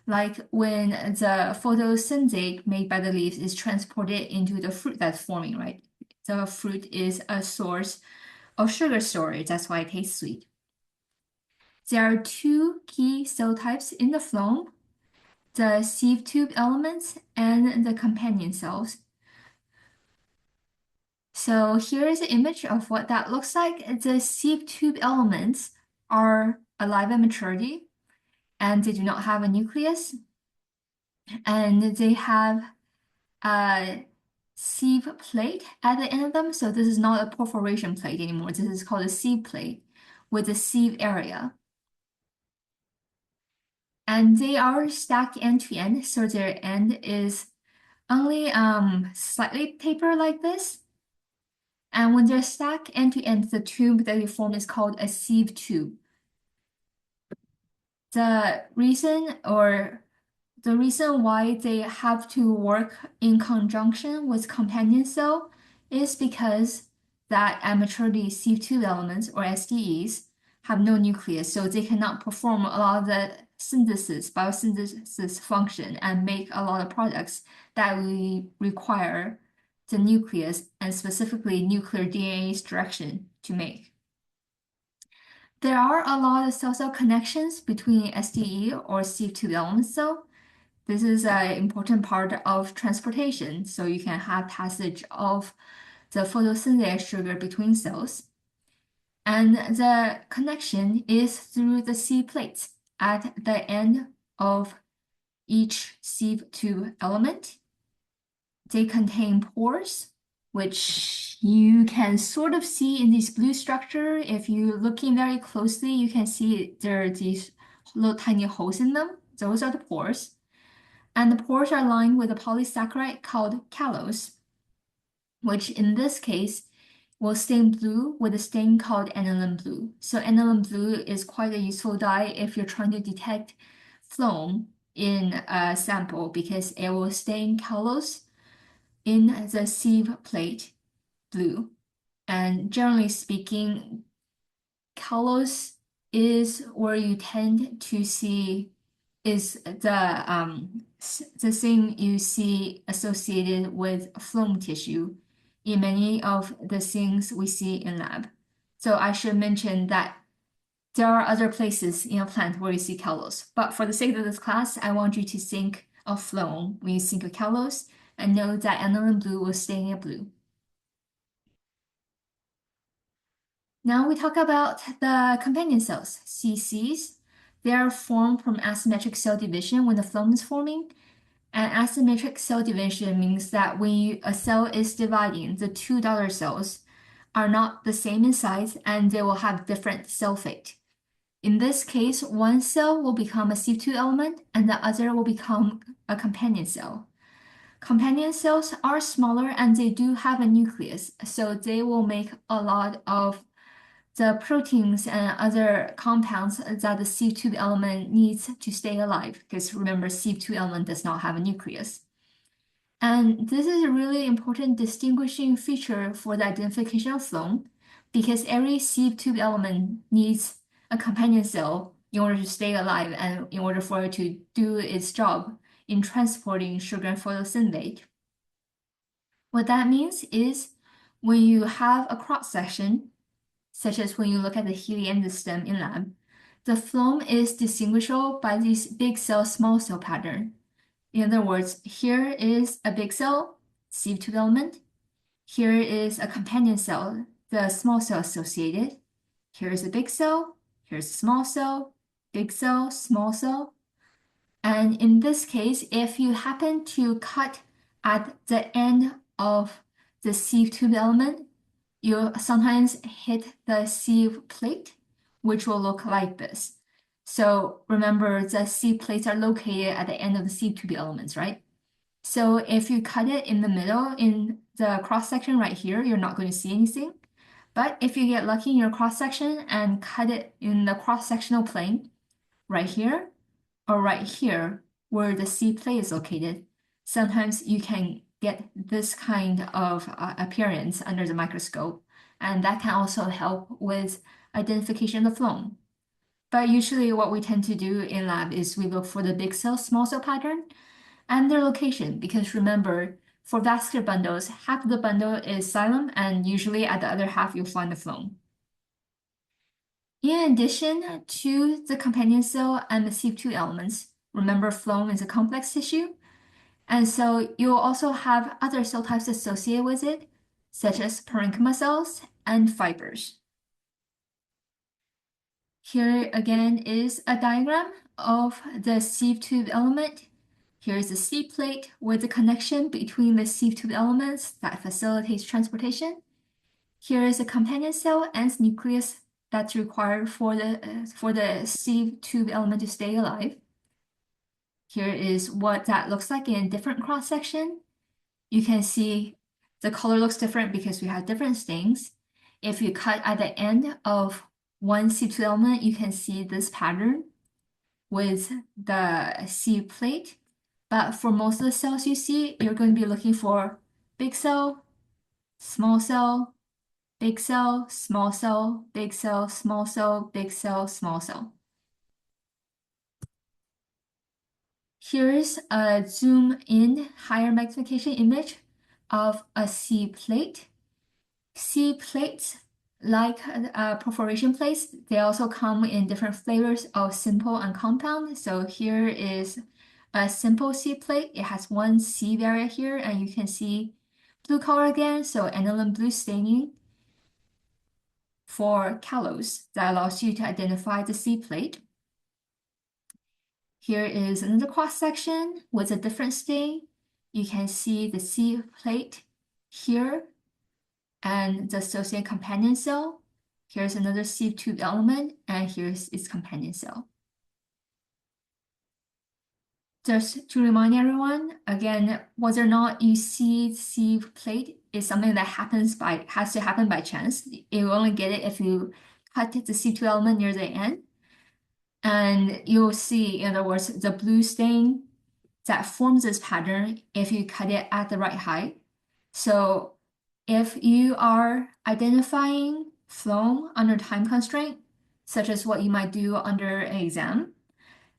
like when the photosynthate made by the leaves is transported into the fruit that's forming, right? The fruit is a source of sugar storage, that's why it tastes sweet. There are two key cell types in the phloem, the sieve tube elements and the companion cells. So here is an image of what that looks like. The sieve tube elements are alive at maturity, and they do not have a nucleus, and they have a sieve plate at the end of them. So this is not a perforation plate anymore. This is called a sieve plate with a sieve area. And they are stacked end to end, so their end is only slightly tapered like this. And when they're stacked end to end, the tube that they form is called a sieve tube. The reason why they have to work in conjunction with companion cell is because that at maturity sieve tube elements or SDEs have no nucleus, so they cannot perform a lot of the biosynthesis function and make a lot of products that we require the nucleus and specifically nuclear DNA's direction to make. There are a lot of cell-cell connections between SDE or sieve tube elements, though. This is an important part of transportation, so you can have passage of the photosynthetic sugar between cells. And the connection is through the sieve plates at the end of each sieve tube element. They contain pores, which you can sort of see in this blue structure. If you're looking very closely, you can see there are these little tiny holes in them. Those are the pores. And the pores are lined with a polysaccharide called callose, which in this case will stain blue with a stain called aniline blue. So aniline blue is quite a useful dye if you're trying to detect phloem in a sample because it will stain callose in the sieve plate blue. And generally speaking, callose is where you tend to see is the thing you see associated with phloem tissue in many of the things we see in lab. So I should mention that there are other places in a plant where you see callose, but for the sake of this class, I want you to think of phloem when you think of callose and know that aniline blue will stain it blue. Now we talk about the companion cells, CCs. They are formed from asymmetric cell division when the phloem is forming. And asymmetric cell division means that when a cell is dividing, the two daughter cells are not the same in size and they will have different cell fate. In this case, one cell will become a C2 element and the other will become a companion cell. Companion cells are smaller and they do have a nucleus, so they will make a lot of the proteins and other compounds that the C2 element needs to stay alive, because remember, C2 element does not have a nucleus. And this is a really important distinguishing feature for the identification of phloem, because every C2 element needs a companion cell in order to stay alive and in order for it to do its job in transporting sugar and photosynthate. What that means is when you have a cross section, such as when you look at the helianthus in lab, the phloem is distinguishable by this big cell, small cell pattern. In other words, here is a big cell, C2 element. Here is a companion cell, the small cell associated. Here is a big cell, here's a small cell, big cell, small cell. And in this case, if you happen to cut at the end of the sieve tube element, you sometimes hit the sieve plate, which will look like this. So remember, the sieve plates are located at the end of the sieve tube elements, right? So if you cut it in the middle in the cross section right here, you're not going to see anything. But if you get lucky in your cross section and cut it in the cross sectional plane right here, or right here where the C plate is located, sometimes you can get this kind of appearance under the microscope, and that can also help with identification of phloem. But usually what we tend to do in lab is we look for the big cell, small cell pattern and their location, because remember, for vascular bundles, half of the bundle is xylem, and usually at the other half you'll find the phloem. In addition to the companion cell and the C2 elements, remember phloem is a complex tissue, and so you'll also have other cell types associated with it, such as parenchyma cells and fibers. Here again is a diagram of the sieve tube element. Here is the sieve plate with the connection between the sieve tube elements that facilitates transportation. Here is a companion cell and its nucleus that's required for the sieve tube element to stay alive. Here is what that looks like in a different cross section. You can see the color looks different because we have different stains. If you cut at the end of one sieve tube element, you can see this pattern with the sieve plate. But for most of the cells you see, you're going to be looking for big cell, small cell, big cell, small cell, big cell, small cell, big cell, small cell. Here's a zoom in higher magnification image of a C plate. C plates, like perforation plates, they also come in different flavors of simple and compound. So here is a simple C plate. It has one C variant here, and you can see blue color again, so aniline blue staining for callose that allows you to identify the C plate. Here is another cross section with a different stain. You can see the C plate here and the associated companion cell. Here's another sieve tube element, and here's its companion cell. Just to remind everyone, again, whether or not you see sieve plate is something that has to happen by chance. You only get it if you cut the sieve tube element near the end. And you'll see, in other words, the blue stain that forms this pattern if you cut it at the right height. So if you are identifying phloem under time constraint, such as what you might do under an exam,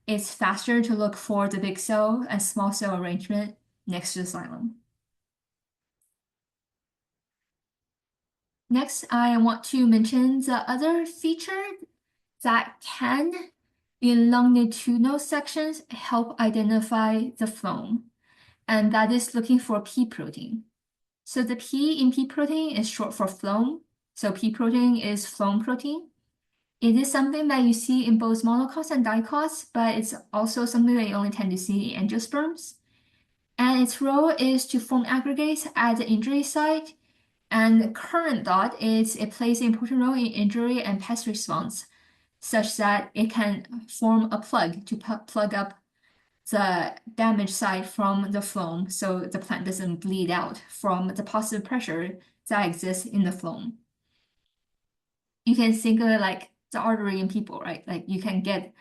it's faster to look for the big cell and small cell arrangement next to the xylem. Next, I want to mention the other feature that can, in longitudinal sections, help identify the phloem, and that is looking for P protein. So the P in P protein is short for phloem. So P protein is phloem protein. It is something that you see in both monocots and dicots, but it's also something that you only tend to see in angiosperms. And its role is to form aggregates at the injury site. And the current thought is it plays an important role in injury and pest response, such that it can form a plug to plug up the damaged side from the phloem so the plant doesn't bleed out from the positive pressure that exists in the phloem. You can think of it like the artery in people, right? Like you can get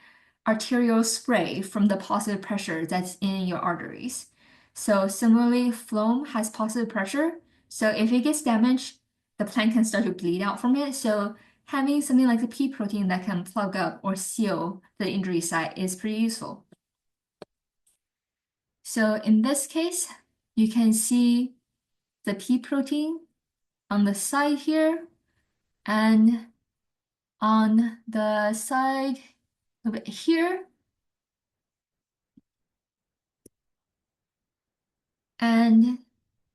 arterial spray from the positive pressure that's in your arteries. So similarly, phloem has positive pressure. So if it gets damaged, the plant can start to bleed out from it. So having something like the P protein that can plug up or seal the injury site is pretty useful. So in this case, you can see the P protein on the side here and on the side a bit here. And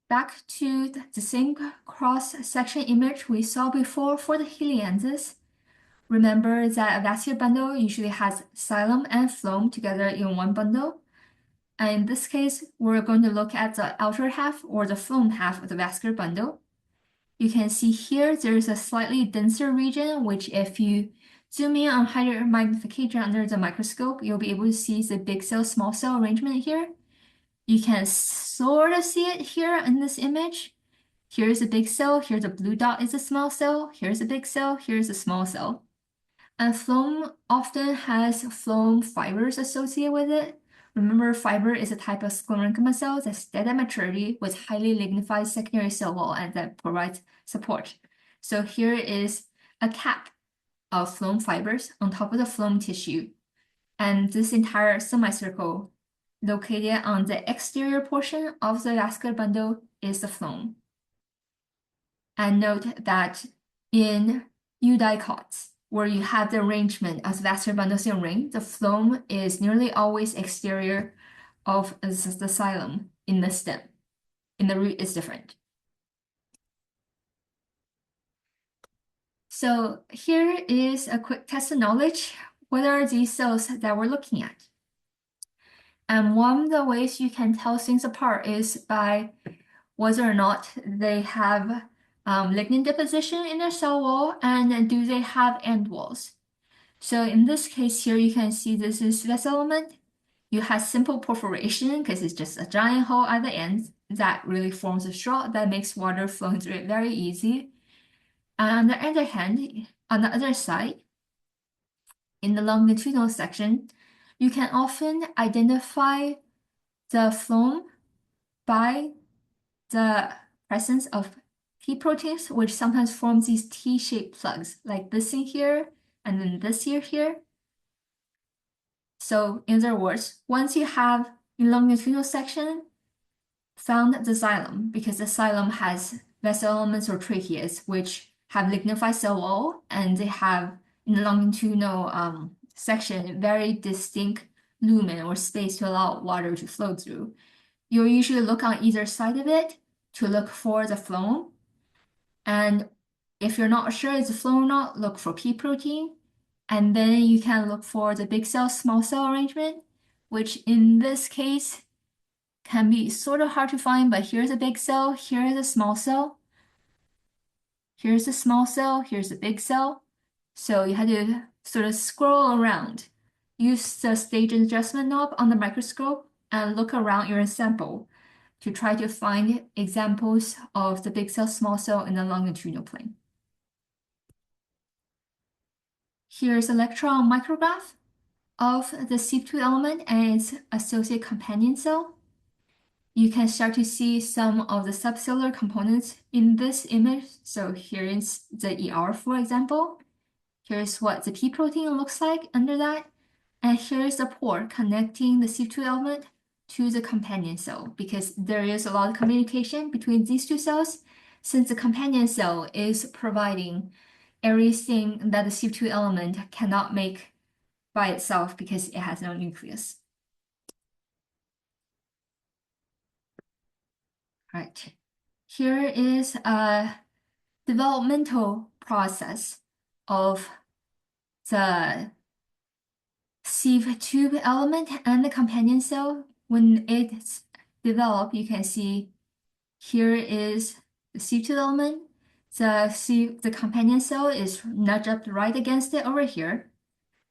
back to the same cross-section image we saw before for the helianthus. Remember that a vascular bundle usually has xylem and phloem together in one bundle. And in this case, we're going to look at the outer half or the phloem half of the vascular bundle. You can see here there's a slightly denser region, which if you zoom in on higher magnification under the microscope, you'll be able to see the big cell, small cell arrangement here. You can sort of see it here in this image. Here's a big cell, here the blue dot is a small cell, here's a big cell, here's a small cell. And phloem often has phloem fibers associated with it. Remember, fiber is a type of sclerenchyma cell that's dead at maturity with highly lignified secondary cell wall and that provides support. So here is a cap of phloem fibers on top of the phloem tissue. And this entire semicircle located on the exterior portion of the vascular bundle is the phloem. And note that in eudicots, where you have the arrangement of vascular bundles in a ring, the phloem is nearly always exterior of the xylem in the stem. In the root, it's different. So here is a quick test of knowledge. What are these cells that we're looking at? And one of the ways you can tell things apart is by whether or not they have lignin deposition in their cell wall and do they have end walls. So in this case here, you can see this is this element. You have simple perforation because it's just a giant hole at the end that really forms a straw that makes water flowing through it very easy. And on the other hand, on the other side, in the longitudinal section, you can often identify the phloem by the presence of P proteins, which sometimes forms these T-shaped plugs, like this in here, and then this here. So in other words, once you have in longitudinal section found the xylem, because the xylem has vessel elements or tracheas, which have lignified cell wall, and they have in the longitudinal section very distinct lumen or space to allow water to flow through. You'll usually look on either side of it to look for the phloem. And if you're not sure it's a phloem or not, look for P protein. And then you can look for the big cell, small cell arrangement, which in this case can be sort of hard to find, but here's a big cell, here is a small cell. Here's a small cell, here's a big cell. So you had to sort of scroll around. Use the stage adjustment knob on the microscope and look around your sample to try to find examples of the big cell, small cell in the longitudinal plane. Here's an electron micrograph of the CYP2 element and its associated companion cell. You can start to see some of the subcellular components in this image. So here is the ER, for example. Here's what the P protein looks like under that. And here's the pore connecting the CYP2 element to the companion cell, because there is a lot of communication between these two cells, since the companion cell is providing everything that the CYP2 element cannot make by itself because it has no nucleus. Right. Here is a developmental process of the sieve tube element and the companion cell. When it's developed, you can see here is the sieve tube element. The companion cell is nudged up right against it over here.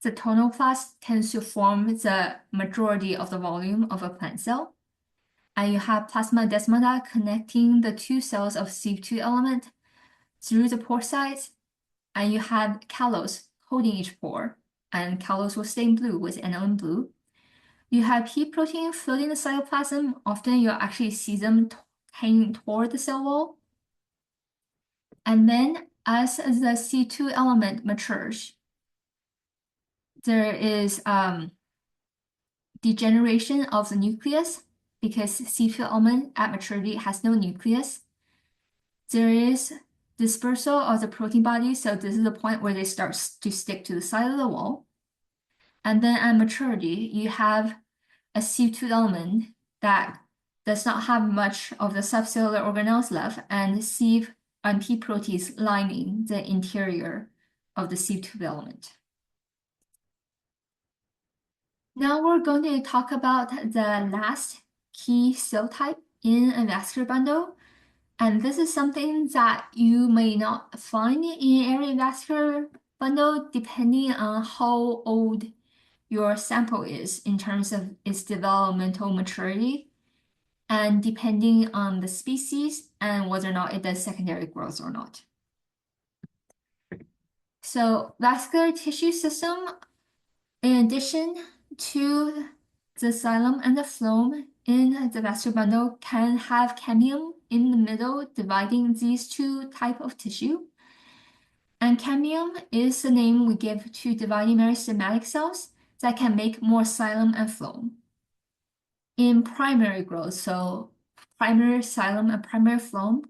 The tonoplast tends to form the majority of the volume of a plant cell. And you have plasma desmata connecting the two cells of sieve tube element through the pore sides. And you have callus holding each pore, and callus will stay in blue with aniline blue. You have P protein floating in the cytoplasm. Often you'll actually see them hanging toward the cell wall. And then as the C2 element matures, there is degeneration of the nucleus because C2 element at maturity has no nucleus. There is dispersal of the protein bodies, so this is the point where they start to stick to the side of the wall. And then at maturity, you have a C2 element that does not have much of the subcellular organelles left, and sieve and P proteins lining the interior of the sieve tube element. Now we're going to talk about the last key cell type in a vascular bundle. And this is something that you may not find in every vascular bundle depending on how old your sample is in terms of its developmental maturity, and depending on the species and whether or not it does secondary growth or not. So vascular tissue system, in addition to the xylem and the phloem in the vascular bundle, can have cambium in the middle dividing these two types of tissue. And cambium is the name we give to dividing meristematic cells that can make more xylem and phloem. In primary growth, so primary xylem and primary phloem,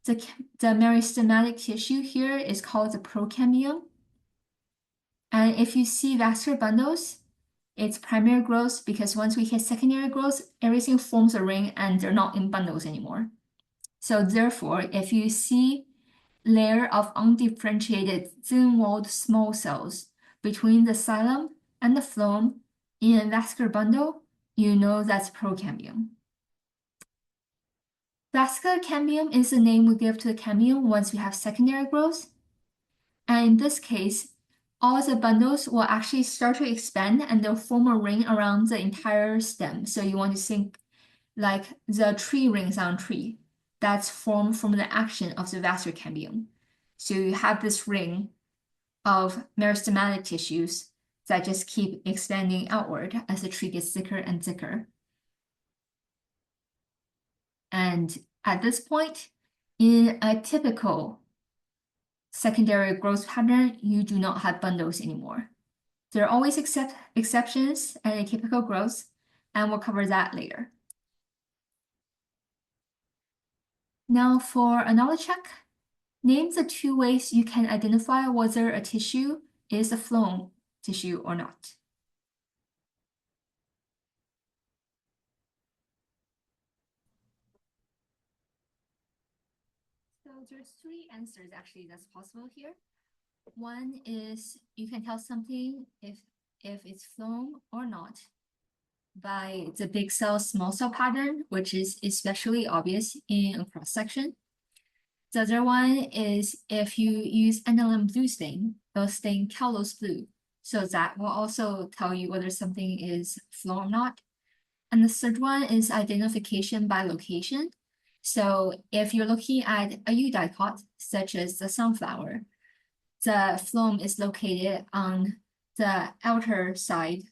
the meristematic tissue here is called the procambium. And if you see vascular bundles, it's primary growth because once we hit secondary growth, everything forms a ring and they're not in bundles anymore. So therefore, if you see layer of undifferentiated thin-walled small cells between the xylem and the phloem in a vascular bundle, you know that's procambium. Vascular cambium is the name we give to the cambium once we have secondary growth. And in this case, all the bundles will actually start to expand and they'll form a ring around the entire stem. So you want to think like the tree rings on a tree that's formed from the action of the vascular cambium. So you have this ring of meristematic tissues that just keep expanding outward as the tree gets thicker and thicker. And at this point, in a typical secondary growth pattern, you do not have bundles anymore. There are always exceptions and atypical growth, and we'll cover that later. Now for a knowledge check, name the two ways you can identify whether a tissue is a phloem tissue or not. So there's three answers actually that's possible here. One is you can tell something if it's phloem or not by the big cell small cell pattern, which is especially obvious in a cross section. The other one is if you use aniline blue stain, they'll stain callus blue. So that will also tell you whether something is phloem or not. And the third one is identification by location. So if you're looking at a eudicot, such as the sunflower, the phloem is located on the outer side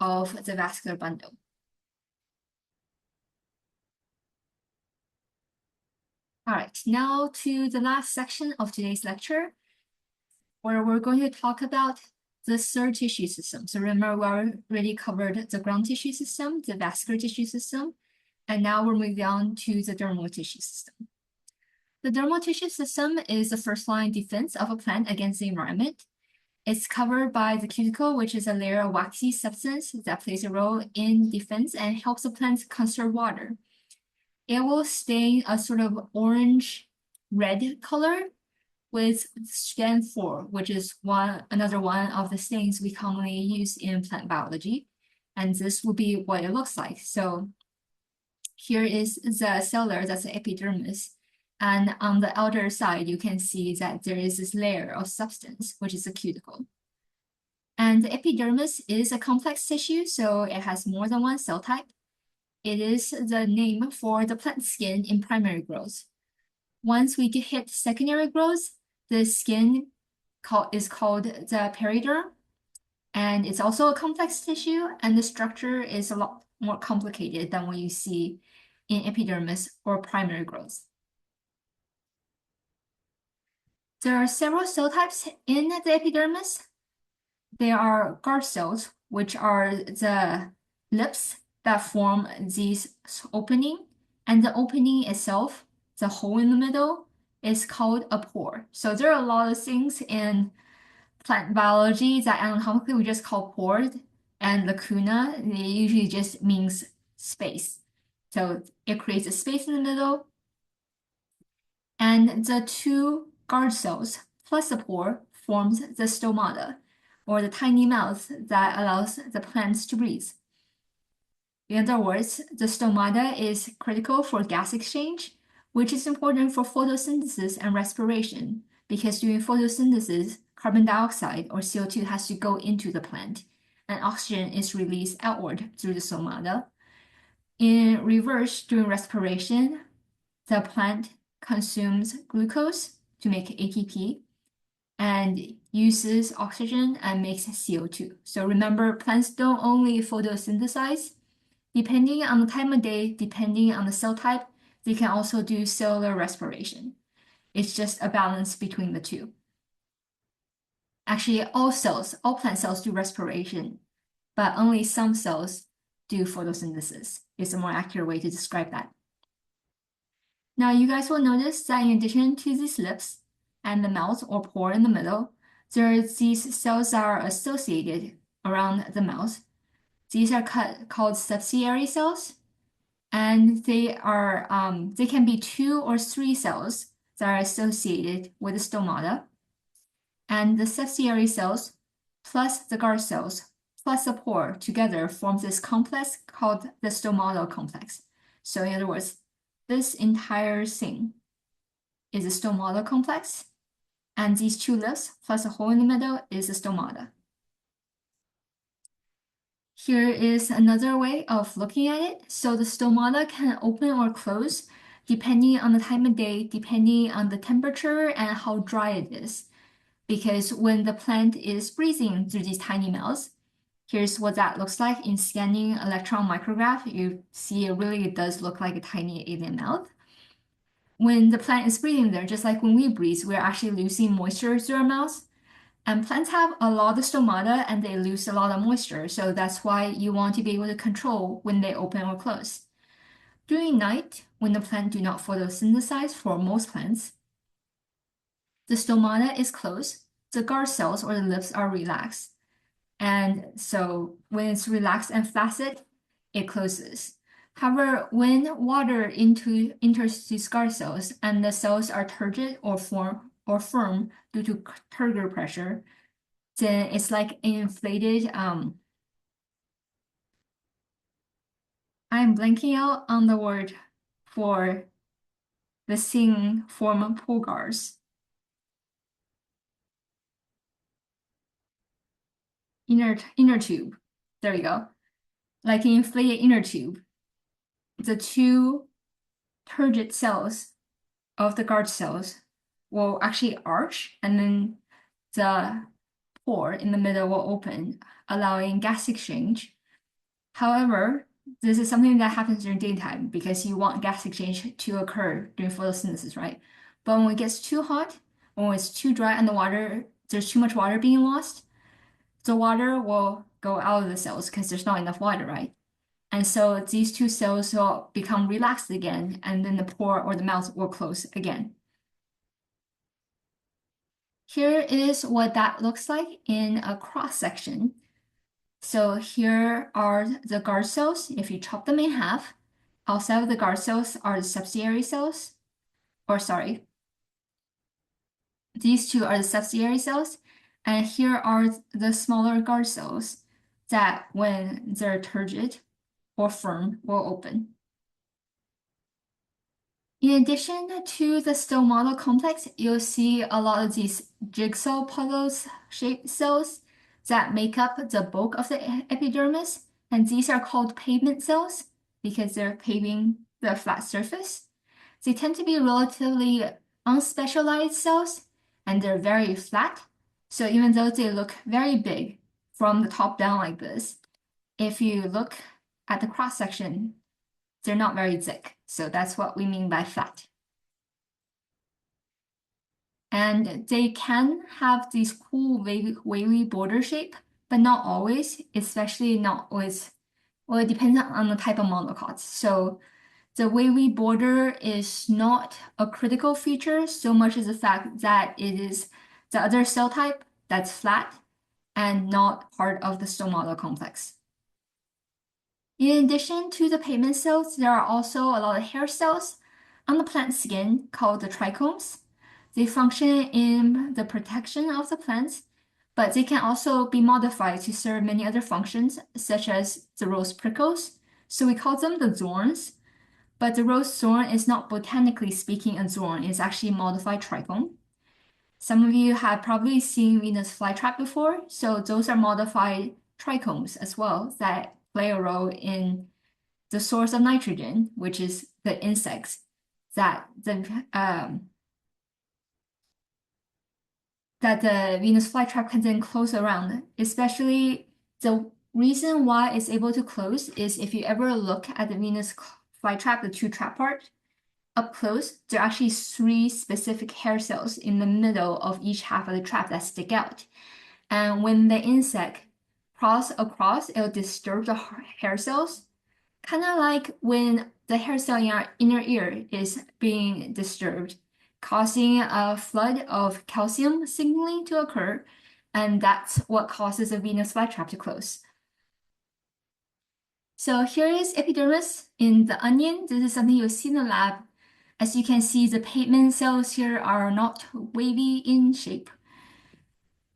of the vascular bundle. All right, now to the last section of today's lecture, where we're going to talk about the third tissue system. So remember, we already covered the ground tissue system, the vascular tissue system, and now we're moving on to the dermal tissue system. The dermal tissue system is the first line defense of a plant against the environment. It's covered by the cuticle, which is a layer of waxy substance that plays a role in defense and helps the plant conserve water. It will stain a sort of orange-red color with scan 4, which is another one of the things we commonly use in plant biology. And this will be what it looks like. So here is the cell layer, that's the epidermis. And on the outer side, you can see that there is this layer of substance, which is a cuticle. And the epidermis is a complex tissue, so it has more than one cell type. It is the name for the plant skin in primary growth. Once we hit secondary growth, the skin is called the periderm, and it's also a complex tissue, and the structure is a lot more complicated than what you see in epidermis or primary growth. There are several cell types in the epidermis. There are guard cells, which are the lips that form this opening, and the opening itself, the hole in the middle, is called a pore. So there are a lot of things in plant biology that anatomically we just call pore, and lacuna, it usually just means space. So it creates a space in the middle, and the two guard cells plus the pore forms the stomata, or the tiny mouth that allows the plants to breathe. In other words, the stomata is critical for gas exchange, which is important for photosynthesis and respiration, because during photosynthesis, carbon dioxide or CO2 has to go into the plant, and oxygen is released outward through the stomata. In reverse, during respiration, the plant consumes glucose to make ATP and uses oxygen and makes CO2. So remember, plants don't only photosynthesize. Depending on the time of day, depending on the cell type, they can also do cellular respiration. It's just a balance between the two. Actually, all plant cells do respiration, but only some cells do photosynthesis. It's a more accurate way to describe that. Now, you guys will notice that in addition to these lips and the mouth or pore in the middle, there are these cells that are associated around the mouth. These are called subsidiary cells, and they can be 2 or 3 cells that are associated with the stomata. And the subsidiary cells plus the guard cells plus the pore together forms this complex called the stomatal complex. So in other words, this entire thing is a stomatal complex, and these 2 lips plus a hole in the middle is a stomata. Here is another way of looking at it. So the stomata can open or close depending on the time of day, depending on the temperature and how dry it is. Because when the plant is breathing through these tiny mouths, here's what that looks like in scanning electron micrograph. You see it really does look like a tiny alien mouth. When the plant is breathing there, just like when we breathe, we're actually losing moisture through our mouths. And plants have a lot of stomata and they lose a lot of moisture. So that's why you want to be able to control when they open or close. During night, when the plant do not photosynthesize for most plants, the stomata is closed, the guard cells or the lips are relaxed. And so when it's relaxed and flaccid, it closes. However, when water enters these guard cells and the cells are turgid or firm due to turgor pressure, then it's like an inflated, I'm blanking out on the word for the thing form pool guards. Inner tube. There you go. Like an inflated inner tube. The 2 turgid cells of the guard cells will actually arch, and then the pore in the middle will open, allowing gas exchange. However, this is something that happens during daytime because you want gas exchange to occur during photosynthesis, right? But when it gets too hot, when it's too dry and there's too much water being lost, the water will go out of the cells because there's not enough water, right? And so these 2 cells will become relaxed again, and then the pore or the mouth will close again. Here is what that looks like in a cross section. So here are the guard cells. If you chop them in half, outside of the guard cells are the subsidiary cells, or sorry, These two are the subsidiary cells, and here are the smaller guard cells that, when they're turgid or firm, will open. In addition to the stomatal complex, you'll see a lot of these jigsaw puzzles shaped cells that make up the bulk of the epidermis, and these are called pavement cells because they're paving the flat surface. They tend to be relatively unspecialized cells, and they're very flat. So even though they look very big from the top down like this, if you look at the cross section, they're not very thick. So that's what we mean by flat. And they can have these cool wavy border shape, but not always, especially not with, well, it depends on the type of monocots. So the wavy border is not a critical feature so much as the fact that it is the other cell type that's flat and not part of the stomatal complex. In addition to the pavement cells, there are also a lot of hair cells on the plant skin called the trichomes. They function in the protection of the plants, but they can also be modified to serve many other functions, such as the rose prickles. So we call them the thorns, but the rose thorn is not botanically speaking a thorn, it's actually a modified trichome. Some of you have probably seen Venus flytrap before, so those are modified trichomes as well that play a role in the source of nitrogen, which is the insects that the Venus flytrap can then close around. Especially the reason why it's able to close is if you ever look at the Venus flytrap, the two trap part, up close, there are actually three specific hair cells in the middle of each half of the trap that stick out. And when the insect crawls across, it'll disturb the hair cells, kind of like when the hair cell in our inner ear is being disturbed, causing a flood of calcium signaling to occur, and that's what causes a venous flytrap to close. So here is epidermis in the onion. This is something you'll see in the lab. As you can see, the pavement cells here are not wavy in shape.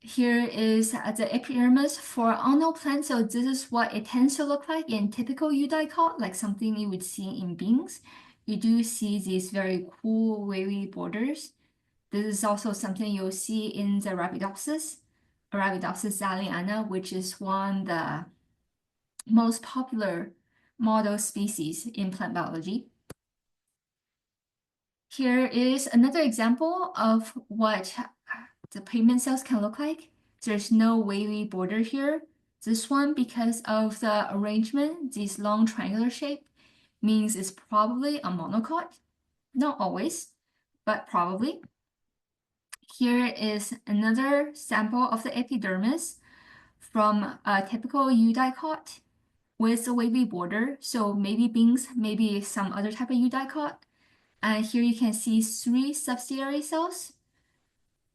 Here is the epidermis for unknown plants. So this is what it tends to look like in typical eudicot, like something you would see in beans. You do see these very cool wavy borders. This is also something you'll see in the Arabidopsis thaliana, which is one of the most popular model species in plant biology. Here is another example of what the pavement cells can look like. There's no wavy border here. This one, because of the arrangement, this long triangular shape, means it's probably a monocot. Not always, but probably. Here is another sample of the epidermis from a typical eudicot with a wavy border. So maybe beans, maybe some other type of eudicot. And here you can see three subsidiary cells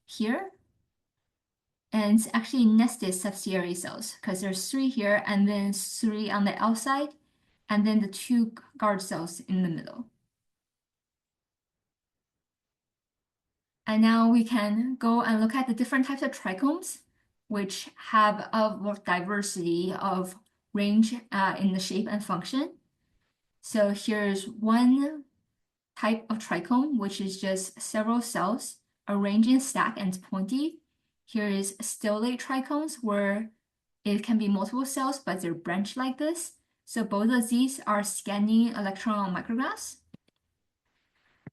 here. And it's actually nested subsidiary cells because there's three here and then three on the outside, and then the two guard cells in the middle. And now we can go and look at the different types of trichomes, which have a diversity of range in the shape and function. So here's one type of trichome, which is just several cells arranged in stack and pointy. Here is stellate trichomes, where it can be multiple cells, but they're branched like this. So both of these are scanning electron micrographs.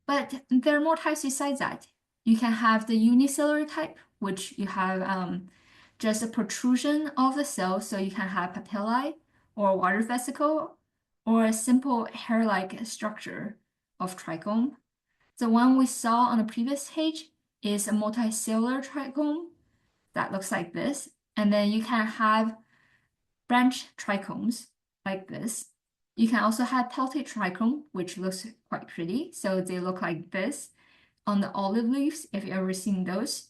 But there are more types besides that. You can have the unicellular type, which you have just a protrusion of the cell, so you can have papillae or water vesicle, or a simple hair-like structure of trichome. The one we saw on the previous page is a multicellular trichome that looks like this. And then you can have branch trichomes like this. You can also have peltate trichome, which looks quite pretty. So they look like this on the olive leaves, if you've ever seen those,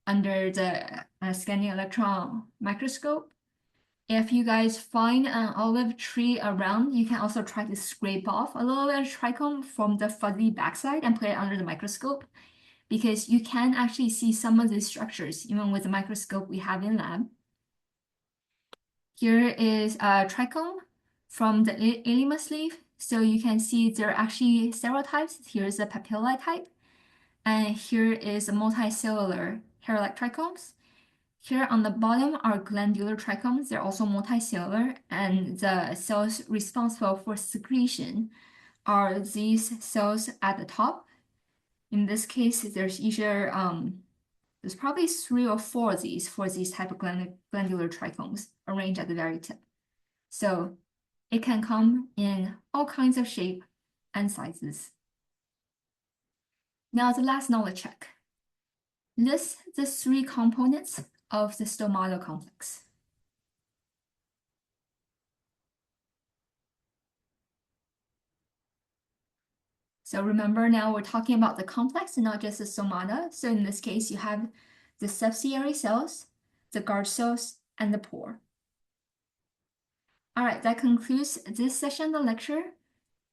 under the scanning electron microscope. If you guys find an olive tree around, you can also try to scrape off a little bit of trichome from the fuzzy backside and put it under the microscope. because you can actually see some of these structures even with the microscope we have in lab. Here is a trichome from the Elymus leaf. So you can see there are actually several types. Here's a papilla type, and here is a multicellular hair-like trichomes. Here on the bottom are glandular trichomes. They're also multicellular, and the cells responsible for secretion are these cells at the top. In this case, there's probably 3 or 4 of these for these type of glandular trichomes arranged at the very tip. So it can come in all kinds of shape and sizes. Now the last knowledge check. List the 3 components of the stomatal complex. So remember now we're talking about the complex and not just the stomata. So in this case, you have the subsidiary cells, the guard cells, and the pore. All right, that concludes this session of the lecture.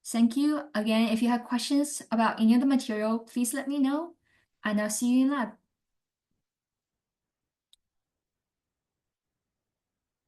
Thank you. Again, if you have questions about any of the material, please let me know, and I'll see you in lab.